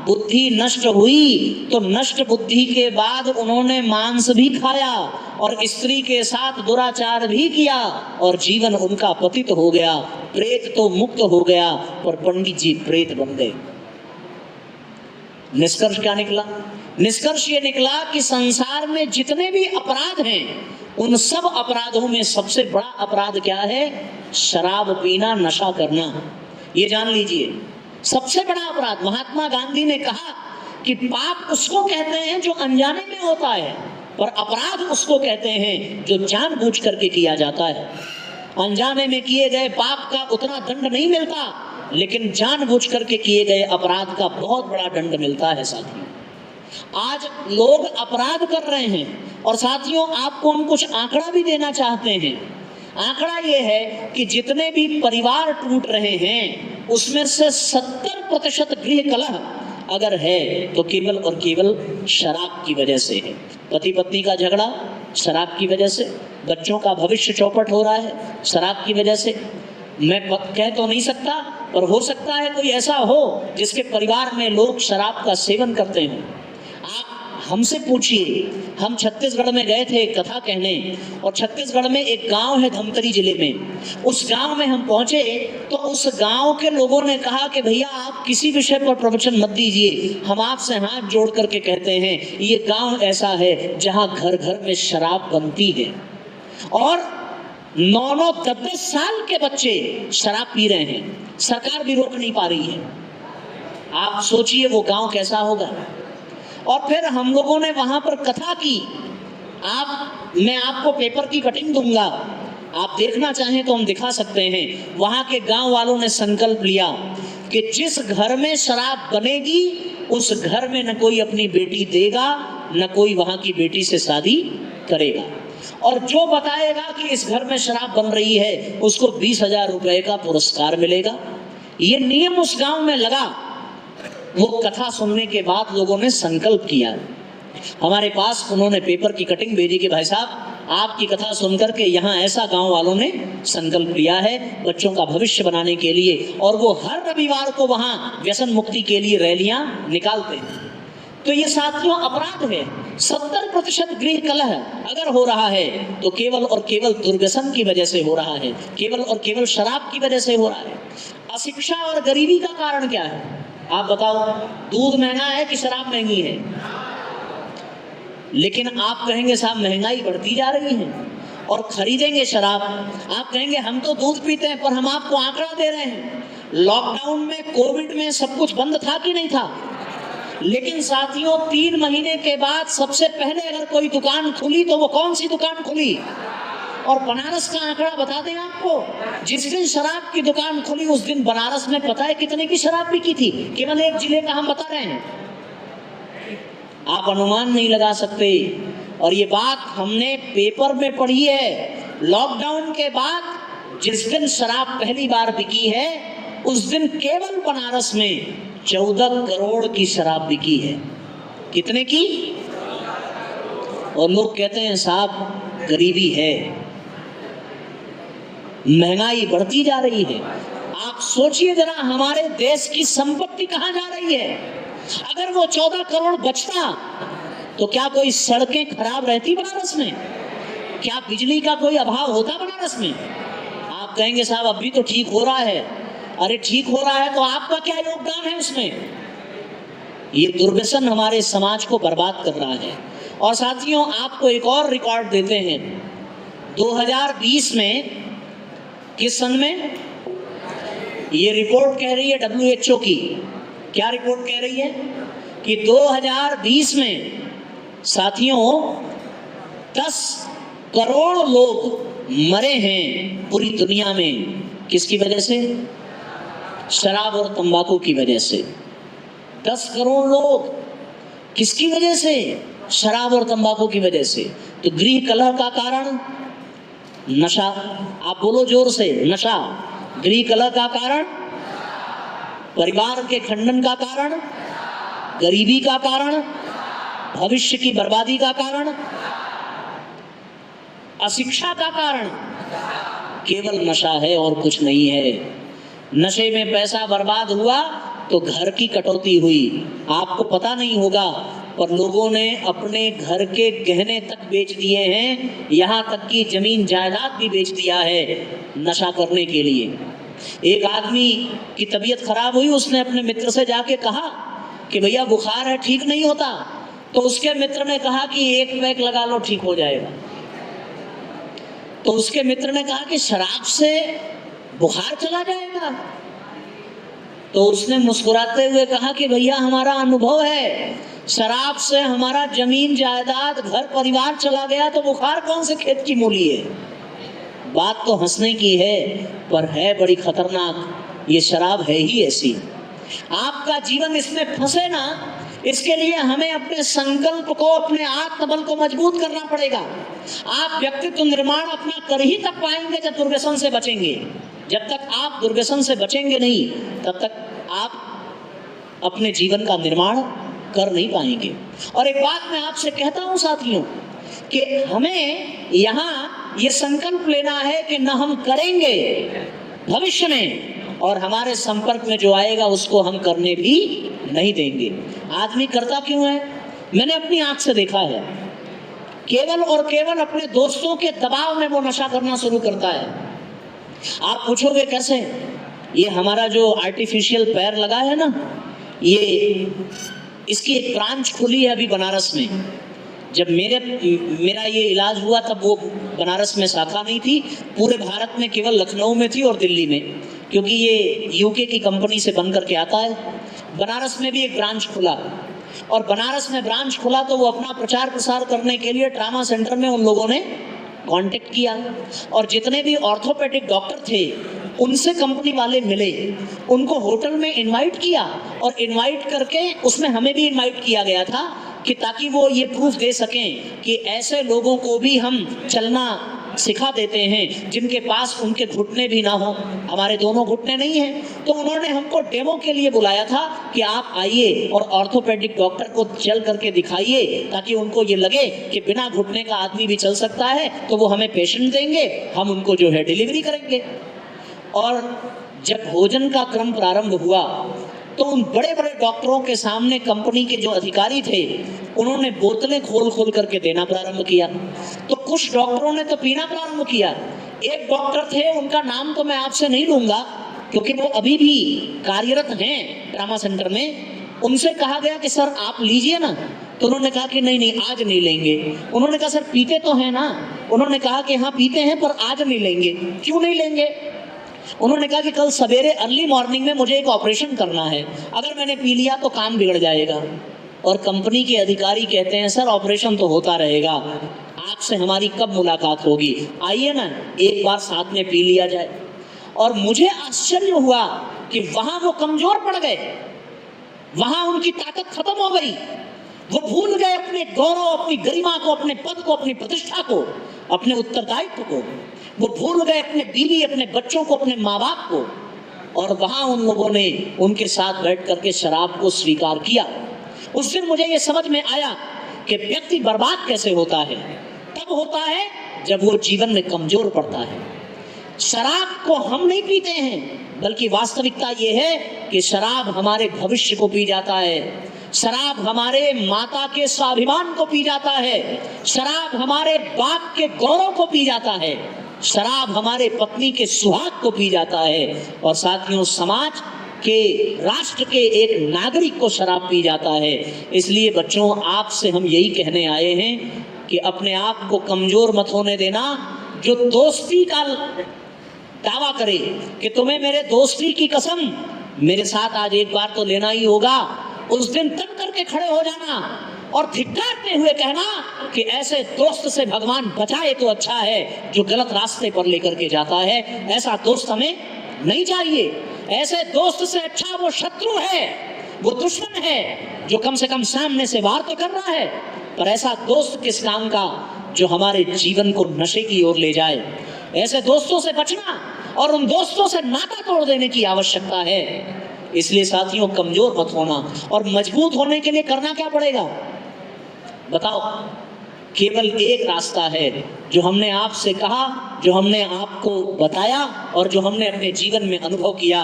बुद्धि नष्ट हुई, तो नष्ट बुद्धि के बाद उन्होंने मांस भी खाया और स्त्री के साथ दुराचार भी किया और जीवन उनका पतित हो गया। प्रेत तो मुक्त हो गया पर पंडित जी प्रेत बन गए। निष्कर्ष क्या निकला? निष्कर्ष ये निकला कि संसार में जितने भी अपराध हैं उन सब अपराधों में सबसे बड़ा अपराध क्या है? शराब पीना, नशा करना। ये जान लीजिए, सबसे बड़ा अपराध। महात्मा गांधी ने कहा कि पाप उसको कहते हैं जो अनजाने में होता है, पर अपराध उसको कहते हैं जो जानबूझ करके किया जाता है। अनजाने में किए गए पाप का उतना दंड नहीं मिलता, लेकिन जानबूझ करके किए गए अपराध का बहुत बड़ा दंड मिलता है। साथियों, आज लोग अपराध कर रहे हैं और साथियों आपको हम कुछ आंकड़ा भी देना चाहते हैं। आंकड़ा ये है कि जितने भी परिवार टूट रहे हैं उसमें से 70% गृह कलह अगर है तो केवल और केवल शराब की वजह से है। पति पत्नी का झगड़ा शराब की वजह से, बच्चों का भविष्य चौपट हो रहा है शराब की वजह से। मैं कह तो नहीं सकता, पर हो सकता है कोई ऐसा हो जिसके परिवार में लोग शराब का सेवन करते हों। आप हमसे पूछिए, हम छत्तीसगढ़ में गए थे कथा कहने, और छत्तीसगढ़ में एक गांव है धमतरी जिले में। उस गांव में हम पहुंचे तो उस गांव के लोगों ने कहा कि भैया आप किसी विषय पर प्रवचन मत दीजिए, हम आपसे हाथ जोड़ करके कहते हैं ये गांव ऐसा है जहां घर घर में शराब बनती है और 9-9, 10-10 साल के बच्चे शराब पी रहे हैं, सरकार भी रोक नहीं पा रही है। आप सोचिए वो गांव कैसा होगा। और फिर हम लोगों ने वहां पर कथा की। मैं आपको पेपर की कटिंग दूंगा, आप देखना चाहें तो हम दिखा सकते हैं। वहां के गांव वालों ने संकल्प लिया कि जिस घर में शराब बनेगी उस घर में न कोई अपनी बेटी देगा, न कोई वहां की बेटी से शादी करेगा, और जो बताएगा कि इस घर में शराब बन रही है उसको 20,000 रुपए का पुरस्कार मिलेगा। ये नियम उस गांव में लगा। वो कथा सुनने के बाद लोगों ने संकल्प किया। हमारे पास उन्होंने पेपर की कटिंग भेजी कि भाई साहब आपकी कथा सुनकर के यहाँ ऐसा गांव वालों ने संकल्प लिया है बच्चों का भविष्य बनाने के लिए, और वो हर रविवार को वहाँ व्यसन मुक्ति के लिए रैलियां निकालते हैं। तो ये साथियों अपराध है। 70% गृह कलह अगर हो रहा है तो केवल और केवल दुर्व्यसन की वजह से हो रहा है, केवल और केवल शराब की वजह से हो रहा है। अशिक्षा और गरीबी का कारण क्या है? आप बताओ, दूध महंगा है कि शराब महंगी है? लेकिन आप कहेंगे साहब महंगाई बढ़ती जा रही है और खरीदेंगे शराब। आप कहेंगे हम तो दूध पीते हैं, पर हम आपको आंकड़ा दे रहे हैं। लॉकडाउन में, कोविड में सब कुछ बंद था कि नहीं था? लेकिन साथियों 3 महीने के बाद सबसे पहले अगर कोई दुकान खुली तो वो कौन सी दुकान खुली? और बनारस का आंकड़ा बता दें आपको, जिस दिन शराब की दुकान खुली उस दिन बनारस में पता है कितने की शराब बिकी थी? केवल एक जिले का हम बता रहे हैं, आप अनुमान नहीं लगा सकते। और ये बात हमने पेपर में पढ़ी है। लॉकडाउन के बाद जिस दिन शराब पहली बार बिकी है उस दिन केवल बनारस में 14 करोड़ की शराब बिकी है। कितने की? और लोग कहते हैं साहब गरीबी है, महंगाई बढ़ती जा रही है। आप सोचिए जरा हमारे देश की संपत्ति कहां जा रही है। अगर वो 14 करोड़ बचता तो क्या कोई सड़कें खराब रहती बनारस में? क्या बिजली का कोई अभाव होता बनारस में? आप कहेंगे साहब अभी तो ठीक हो रहा है। अरे ठीक हो रहा है तो आपका क्या योगदान है उसमें? ये दुर्व्यसन हमारे समाज को बर्बाद कर रहा है। और साथियों आपको एक और रिकॉर्ड देते हैं। 2020 में, किस सन में? ये रिपोर्ट कह रही है WHO की। क्या रिपोर्ट कह रही है? कि 2020 में साथियों 10 करोड़ लोग मरे हैं पूरी दुनिया में। किसकी वजह से? शराब और तंबाकू की वजह से। 10 करोड़ लोग किसकी वजह से? शराब और तंबाकू की वजह से। तो गृह कलह का कारण नशा। आप बोलो जोर से, नशा। गृह कलह का कारण, परिवार के खंडन का कारण, गरीबी का कारण, भविष्य की बर्बादी का कारण, अशिक्षा का कारण केवल नशा है और कुछ नहीं है। नशे में पैसा बर्बाद हुआ तो घर की कटौती हुई। आपको पता नहीं होगा पर लोगों ने अपने घर के गहने तक बेच दिए हैं, यहाँ तक कि जमीन जायदाद भी बेच दिया है नशा करने के लिए। एक आदमी की तबीयत खराब हुई, उसने अपने मित्र से जाके कहा कि भैया बुखार है, ठीक नहीं होता। तो उसके मित्र ने कहा कि एक पैक लगा लो, ठीक हो जाएगा। तो उसके मित्र ने कहा कि शराब से बुखार चला जाएगा? तो उसने मुस्कुराते हुए कहा कि भैया हमारा अनुभव है, शराब से हमारा जमीन जायदाद घर परिवार चला गया तो बुखार कौन से खेत की मूली है। बात तो हंसने की है पर है बड़ी खतरनाक। ये शराब है ही ऐसी। आपका जीवन इसमें फंसे ना, इसके लिए हमें अपने संकल्प को, अपने आत्मबल को मजबूत करना पड़ेगा। आप व्यक्तित्व निर्माण अपना कर ही तक पाएंगे जब दुर्व्यसन से बचेंगे। जब तक आप दुर्व्यसन से बचेंगे नहीं, तब तक आप अपने जीवन का निर्माण कर नहीं पाएंगे। और एक बात मैं आपसे कहता हूं साथियों, कि हमें यहाँ ये संकल्प लेना है कि न हम करेंगे भविष्य में, और हमारे संपर्क में जो आएगा उसको हम करने भी नहीं देंगे। आदमी करता क्यों है? मैंने अपनी आंख से देखा है, केवल और केवल अपने दोस्तों के दबाव में वो नशा करना शुरू करता है। आप पूछोगे कैसे? ये हमारा जो आर्टिफिशियल पैर लगा है ना, ये इसकी एक ब्रांच खुली है अभी बनारस में। जब मेरा ये इलाज हुआ तब वो बनारस में शाखा नहीं थी, पूरे भारत में केवल लखनऊ में थी और दिल्ली में, क्योंकि ये यूके की कंपनी से बन करके आता है। बनारस में भी एक ब्रांच खुला, और बनारस में ब्रांच खुला तो वो अपना प्रचार प्रसार करने के लिए ट्रामा सेंटर में उन लोगों ने कांटेक्ट किया, और जितने भी ऑर्थोपेडिक डॉक्टर थे उनसे कंपनी वाले मिले, उनको होटल में इनवाइट किया, और इनवाइट करके उसमें हमें भी इनवाइट किया गया था कि ताकि वो ये प्रूफ दे सकें कि ऐसे लोगों को भी हम चलना सिखा देते हैं जिनके पास उनके घुटने भी ना हो। हमारे दोनों घुटने नहीं हैं, तो उन्होंने हमको डेमो के लिए बुलाया था कि आप आइए और ऑर्थोपेडिक डॉक्टर को चल करके दिखाइए, ताकि उनको ये लगे कि बिना घुटने का आदमी भी चल सकता है। तो वो हमें पेशेंट देंगे, हम उनको जो है डिलीवरी करेंगे। और जब भोजन का क्रम प्रारंभ हुआ तो उन बड़े बड़े डॉक्टरों के सामने कंपनी के जो अधिकारी थे उन्होंने बोतलें खोल खोल करके देना प्रारंभ किया। तो कुछ डॉक्टरों ने तो पीना प्रारंभ किया। एक डॉक्टर थे, उनका नाम तो मैं आपसे नहीं लूंगा क्योंकि वो अभी भी कार्यरत हैं ट्रामा सेंटर में। उनसे कहा गया कि सर आप लीजिए ना, तो उन्होंने कहा कि नहीं नहीं आज नहीं लेंगे। उन्होंने कहा सर पीते तो हैं ना? उन्होंने कहा कि हाँ पीते हैं पर आज नहीं लेंगे। क्यों नहीं लेंगे? उन्होंने कहा कि कल सवेरे अर्ली मॉर्निंग में मुझे एक ऑपरेशन करना है, अगर मैंने पी लिया तो काम बिगड़ जाएगा। और कंपनी के अधिकारी कहते हैं सर ऑपरेशन तो होता रहेगा, आपसे हमारी कब मुलाकात होगी, आइए ना एक बार साथ में पी लिया जाए। और मुझे आश्चर्य हुआ कि वहां वो कमजोर पड़ गए, वहां उनकी ताकत खत्म हो गई। वो भूल गए अपने गौरव, अपनी गरिमा को, अपने पद को, अपनी प्रतिष्ठा को, अपने उत्तरदायित्व को। वो भूल गए अपने बीवी, अपने बच्चों को, अपने माँ बाप को। और वहां उन लोगों ने उनके साथ बैठ करके शराब को स्वीकार किया। उस दिन मुझे ये समझ में आया कि व्यक्ति बर्बाद कैसे होता है। तब होता है जब वो जीवन में कमजोर पड़ता है। शराब को हम नहीं पीते हैं, बल्कि वास्तविकता ये है कि शराब हमारे भविष्य को पी जाता है। शराब हमारे माता के स्वाभिमान को पी जाता है। शराब हमारे बाप के गौरव को पी जाता है। शराब हमारे पत्नी के सुहाग को पी जाता है। और साथियों, समाज के, राष्ट्र के एक नागरिक को शराब पी जाता है। इसलिए बच्चों, आपसे हम यही कहने आए हैं कि अपने आप को कमजोर मत होने देना। जो दोस्ती का दावा करे कि तुम्हें मेरे दोस्ती की कसम मेरे साथ आज एक बार तो लेना ही होगा, उस दिन तक करके खड़े हो जाना और धिक्कारते हुए कहना कि ऐसे दोस्त से भगवान बचाए तो अच्छा है जो गलत रास्ते पर लेकर के जाता है। ऐसा दोस्त हमें नहीं चाहिए। ऐसे दोस्त से अच्छा वो शत्रु है, वो दुश्मन है जो कम से कम सामने से वार तो कर रहा है, पर ऐसा दोस्त किस काम का जो हमारे जीवन को नशे की ओर ले जाए। ऐसे दोस्तों से बचना और उन दोस्तों से नाता तोड़ देने की आवश्यकता है। इसलिए साथियों, कमजोर मत होना, और मजबूत होने के लिए करना क्या पड़ेगा बताओ? केवल एक रास्ता है जो हमने आपसे कहा, जो हमने आपको बताया और जो हमने अपने जीवन में अनुभव किया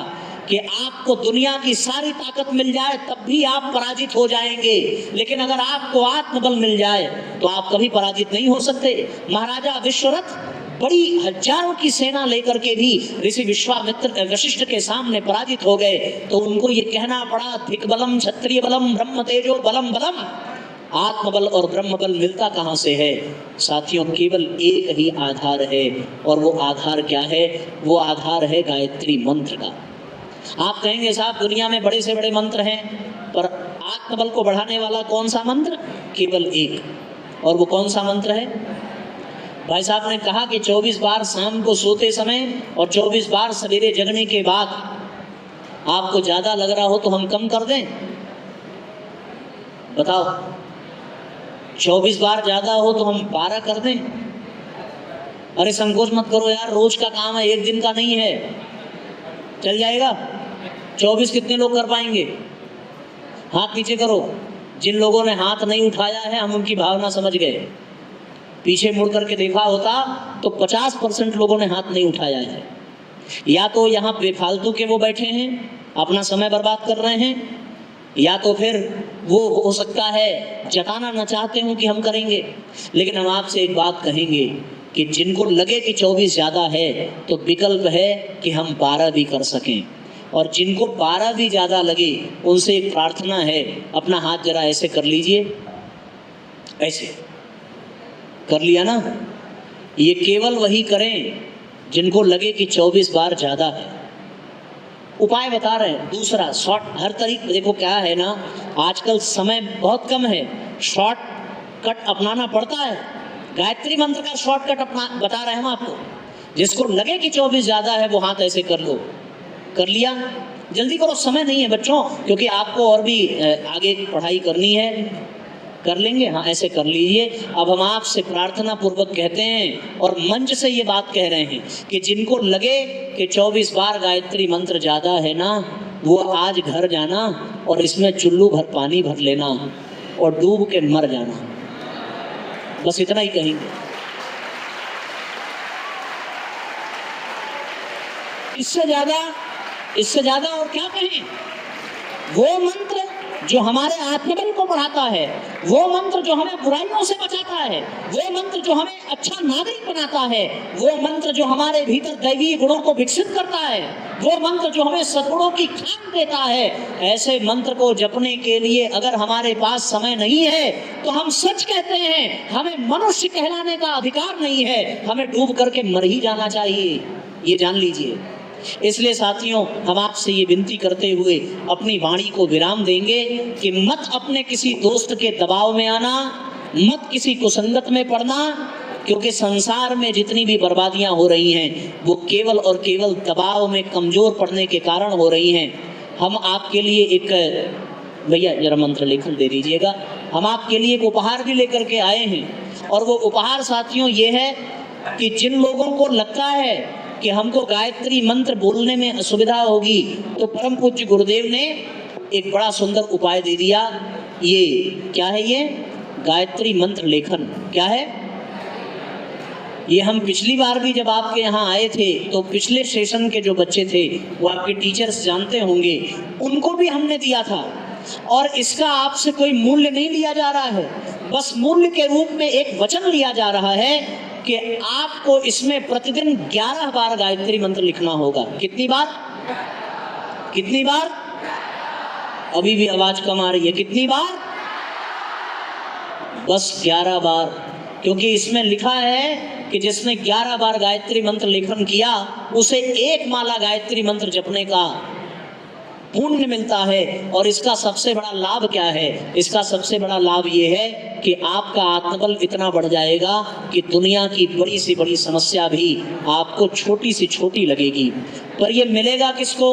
कि आपको दुनिया की सारी ताकत मिल जाए तब भी आप पराजित हो जाएंगे, लेकिन अगर आपको आत्मबल मिल जाए तो आप कभी पराजित नहीं हो सकते। महाराजा विश्वरथ बड़ी हजारों की सेना लेकर के भी ऋषि विश्वामित्र वशिष्ठ के सामने पराजित हो गए, तो उनको ये कहना पड़ा, धिक बलम क्षत्रिय बलम ब्रह्म तेजो बलम बलम। आत्मबल और ब्रह्म बल मिलता कहाँ से है साथियों? केवल एक ही आधार है, और वो आधार क्या है? वो आधार है गायत्री मंत्र का। आप कहेंगे साहब दुनिया में बड़े से बड़े मंत्र हैं, पर आत्मबल को बढ़ाने वाला कौन सा मंत्र? केवल एक, और वो कौन सा मंत्र है? भाई साहब ने कहा कि 24 बार शाम को सोते समय और 24 बार सवेरे जगने के बाद। आपको ज्यादा लग रहा हो तो हम कम कर दें, बताओ? 24 बार ज्यादा हो तो हम 12 कर दें? अरे संकोच मत करो यार, रोज का काम है, एक दिन का नहीं है, चल जाएगा। 24 कितने लोग कर पाएंगे? हाथ नीचे करो। जिन लोगों ने हाथ नहीं उठाया है हम उनकी भावना समझ गए। पीछे मुड़ करके देखा होता तो 50% लोगों ने हाथ नहीं उठाया है। या तो यहाँ बेफालतू के वो बैठे हैं, अपना समय बर्बाद कर रहे हैं, या तो फिर वो हो सकता है जताना न चाहते हो कि हम करेंगे। लेकिन हम आपसे एक बात कहेंगे कि जिनको लगे कि 24 ज़्यादा है तो विकल्प है कि हम 12 भी कर सकें, और जिनको 12 भी ज़्यादा लगे उनसे एक प्रार्थना है, अपना हाथ जरा ऐसे कर लीजिए, ऐसे कर लिया ना? ये केवल वही करें जिनको लगे कि 24 बार ज़्यादा है। उपाय बता रहे हैं दूसरा, शॉर्ट हर तरीके। देखो क्या है ना, आजकल समय बहुत कम है, शॉर्ट कट अपनाना पड़ता है। गायत्री मंत्र का शॉर्टकट अपना बता रहे हैं हम आपको। जिसको लगे कि 24 ज़्यादा है वो हाथ ऐसे कर लो, कर लिया। जल्दी करो, समय नहीं है बच्चों, क्योंकि आपको और भी आगे पढ़ाई करनी है। कर लेंगे? हाँ, ऐसे कर लीजिए। अब हम आपसे प्रार्थना पूर्वक कहते हैं और मंच से ये बात कह रहे हैं कि जिनको लगे कि 24 बार गायत्री मंत्र ज़्यादा है ना, वो आज घर जाना और इसमें चुल्लू भर पानी भर लेना और डूब के मर जाना। बस इतना ही कहेंगे। इससे ज्यादा और क्या कहें? वो मंत्र जो हमारे आत्मबल को बढ़ाता है, वो मंत्र जो हमें बुराइयों से बचाता है, वो मंत्र जो हमें अच्छा नागरिक बनाता है, वो मंत्र जो हमारे भीतर दैवीय गुणों को विकसित करता है, वो मंत्र जो हमें सद्गुणों की खान देता है। ऐसे मंत्र को जपने के लिए अगर हमारे पास समय नहीं है तो हम सच कहते हैं, हमें मनुष्य कहलाने का अधिकार नहीं है, हमें डूब करके मर ही जाना चाहिए, ये जान लीजिए। इसलिए साथियों, हम आपसे ये विनती करते हुए अपनी वाणी को विराम देंगे कि मत अपने किसी दोस्त के दबाव में आना, मत किसी कुसंगत में पड़ना, क्योंकि संसार में जितनी भी बर्बादियां हो रही हैं वो केवल और केवल दबाव में कमजोर पड़ने के कारण हो रही हैं। हम आपके लिए एक, भैया जरा मंत्र लेखन दे दीजिएगा, हम आपके लिए एक उपहार भी लेकर के आए हैं। और वो उपहार साथियों ये है कि जिन लोगों को लगता है कि हमको गायत्री मंत्र बोलने में असुविधा होगी, तो परम पूज्य गुरुदेव ने एक बड़ा सुंदर उपाय दे दिया। ये क्या है? ये गायत्री मंत्र लेखन। क्या है ये? हम पिछली बार भी जब आपके यहाँ आए थे तो पिछले सेशन के जो बच्चे थे वो आपके टीचर्स जानते होंगे, उनको भी हमने दिया था। और इसका आपसे कोई मूल्य नहीं लिया जा रहा है, बस मूल्य के रूप में एक वचन लिया जा रहा है कि आपको इसमें प्रतिदिन 11 बार गायत्री मंत्र लिखना होगा। कितनी बार? कितनी बार? अभी भी आवाज कम आ रही है। कितनी बार? बस 11 बार, क्योंकि इसमें लिखा है कि जिसने 11 बार गायत्री मंत्र लेखन किया उसे 1 माला गायत्री मंत्र जपने का पुण्य मिलता है। और इसका सबसे बड़ा लाभ क्या है? इसका सबसे बड़ा लाभ ये है कि आपका आत्मबल इतना बढ़ जाएगा कि दुनिया की बड़ी से बड़ी समस्या भी आपको छोटी से छोटी लगेगी। पर ये मिलेगा किसको?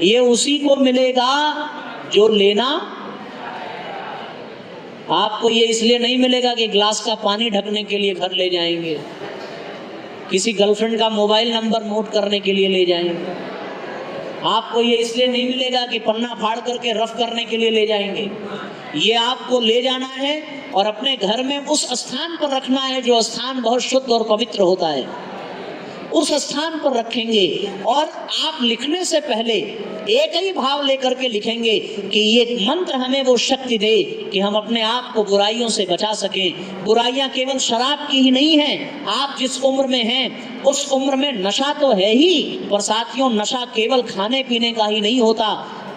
ये उसी को मिलेगा जो लेना। आपको ये इसलिए नहीं मिलेगा कि ग्लास का पानी ढकने के लिए घर ले जाएंगे, किसी गर्लफ्रेंड का मोबाइल नंबर नोट करने के लिए ले जाएंगे। आपको ये इसलिए नहीं मिलेगा कि पन्ना फाड़ करके रफ करने के लिए ले जाएंगे। ये आपको ले जाना है और अपने घर में उस स्थान पर रखना है जो स्थान बहुत शुद्ध और पवित्र होता है। उस स्थान पर रखेंगे और आप लिखने से पहले एक ही भाव लेकर के लिखेंगे कि ये मंत्र हमें वो शक्ति दे कि हम अपने आप को बुराइयों से बचा सकें। बुराइयां केवल शराब की ही नहीं हैं। आप जिस उम्र में हैं उस उम्र में नशा तो है ही, पर साथियों नशा केवल खाने पीने का ही नहीं होता।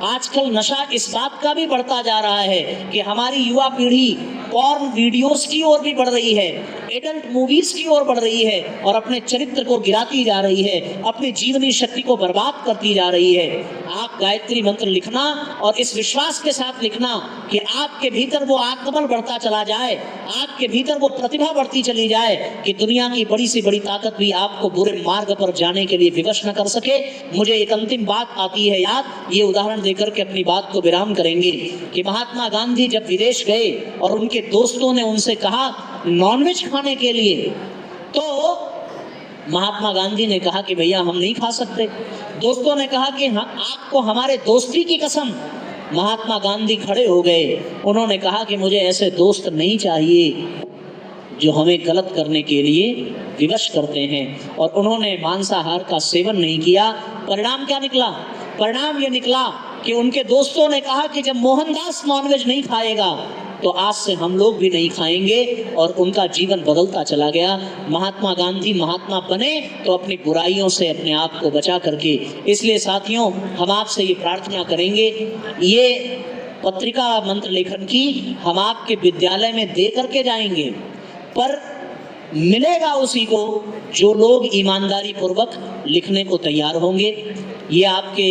आजकल नशा इस बात का भी बढ़ता जा रहा है कि हमारी युवा पीढ़ी पॉर्न वीडियोस की ओर भी बढ़ रही है, एडल्ट मूवीज की ओर बढ़ रही है और अपने चरित्र को गिराती जा रही है, अपनी जीवनी शक्ति को बर्बाद करती जा रही है। आप गायत्री मंत्र लिखना और इस विश्वास के साथ लिखना कि आपके भीतर वो आत्मबल बढ़ता चला जाए, आपके भीतर वो प्रतिभा बढ़ती चली जाए कि दुनिया की बड़ी से बड़ी ताकत भी आपको बुरे मार्ग पर जाने के लिए विवश न कर सके। मुझे एक अंतिम बात आती है याद, ये उदाहरण देकर के अपनी बात को विराम करेंगे कि महात्मा गांधी जब विदेश गए और उनके दोस्तों ने उनसे कहा नॉनवेज खाने के लिए, तो महात्मा गांधी ने कहा कि भैया हम नहीं खा सकते। दोस्तों ने कहा कि आपको हमारे दोस्ती की कसम। महात्मा गांधी खड़े हो गए, उन्होंने कहा कि मुझे ऐसे दोस्त नहीं चाहिए जो हमें गलत करने के लिए विवश करते हैं। और उन्होंने मांसाहार का सेवन नहीं किया। परिणाम क्या निकला? परिणाम ये निकला कि उनके दोस्तों ने कहा कि जब मोहनदास नॉनवेज नहीं खाएगा तो आज से हम लोग भी नहीं खाएंगे, और उनका जीवन बदलता चला गया। महात्मा गांधी महात्मा बने तो अपनी बुराइयों से अपने आप को बचा करके। इसलिए साथियों हम आपसे ये प्रार्थना करेंगे, ये पत्रिका मंत्र लेखन की हम आपके विद्यालय में दे करके जाएंगे, पर मिलेगा उसी को जो लोग ईमानदारी पूर्वक लिखने को तैयार होंगे। ये आपके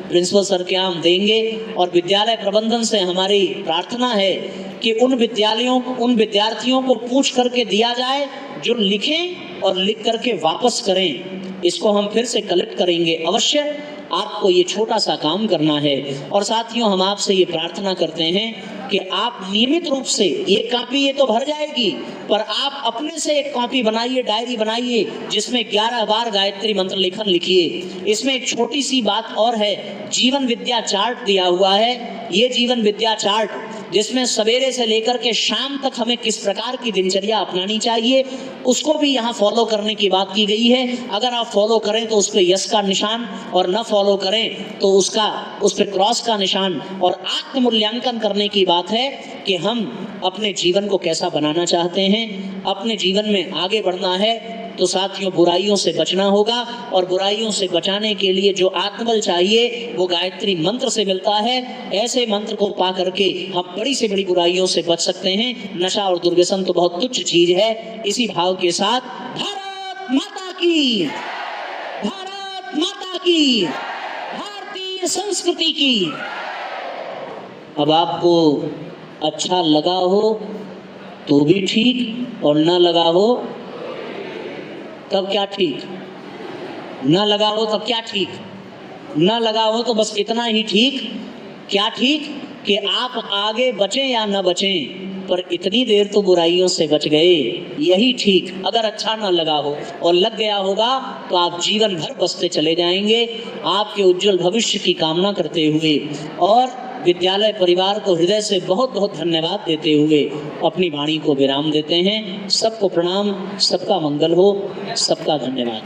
प्रिंसिपल सर के हम देंगे और विद्यालय प्रबंधन से हमारी प्रार्थना है कि उन विद्यार्थियों को पूछ करके दिया जाए जो लिखें और लिख करके वापस करें। इसको हम फिर से कलेक्ट करेंगे अवश्य। आपको ये छोटा सा काम करना है। और साथियों हम आपसे ये प्रार्थना करते हैं कि आप नियमित रूप से ये कॉपी ये तो भर जाएगी, पर आप अपने से एक कॉपी बनाइए, डायरी बनाइए जिसमें 11 बार गायत्री मंत्र लेखन लिखिए। इसमें एक छोटी सी बात और है, जीवन विद्या चार्ट दिया हुआ है। ये जीवन विद्या चार्ट जिसमें सवेरे से लेकर के शाम तक हमें किस प्रकार की दिनचर्या अपनानी चाहिए उसको भी यहाँ फॉलो करने की बात की गई है। अगर आप फॉलो करें तो उस पर यस का निशान, और न फॉलो करें तो उस पर क्रॉस का निशान। और आत्म मूल्यांकन करने की बात है कि हम अपने जीवन को कैसा बनाना चाहते हैं, अपने जीवन में आगे बढ़ना है। तो साथियों बुराइयों से बचना होगा, और बुराइयों से बचाने के लिए जो आत्मबल चाहिए वो गायत्री मंत्र से मिलता है। ऐसे मंत्र को पा करके हम बड़ी से बड़ी बुराइयों से बच सकते हैं। नशा और दुर्व्यसन तो बहुत तुच्छ चीज है। इसी भाव के साथ भारत माता की, भारत माता की, भारतीय संस्कृति की। अब आपको अच्छा लगा हो तो भी ठीक, और न लगा हो तब क्या ठीक, न लगा हो तब क्या ठीक, न लगा हो तो बस इतना ही ठीक। क्या ठीक कि आप आगे बचें या न बचें, पर इतनी देर तो बुराइयों से बच गए, यही ठीक। अगर अच्छा न लगा हो और लग गया होगा तो आप जीवन भर बसते चले जाएंगे। आपके उज्जवल भविष्य की कामना करते हुए और विद्यालय परिवार को हृदय से बहुत बहुत धन्यवाद देते हुए अपनी वाणी को विराम देते हैं। सबको प्रणाम, सबका मंगल हो, सबका धन्यवाद।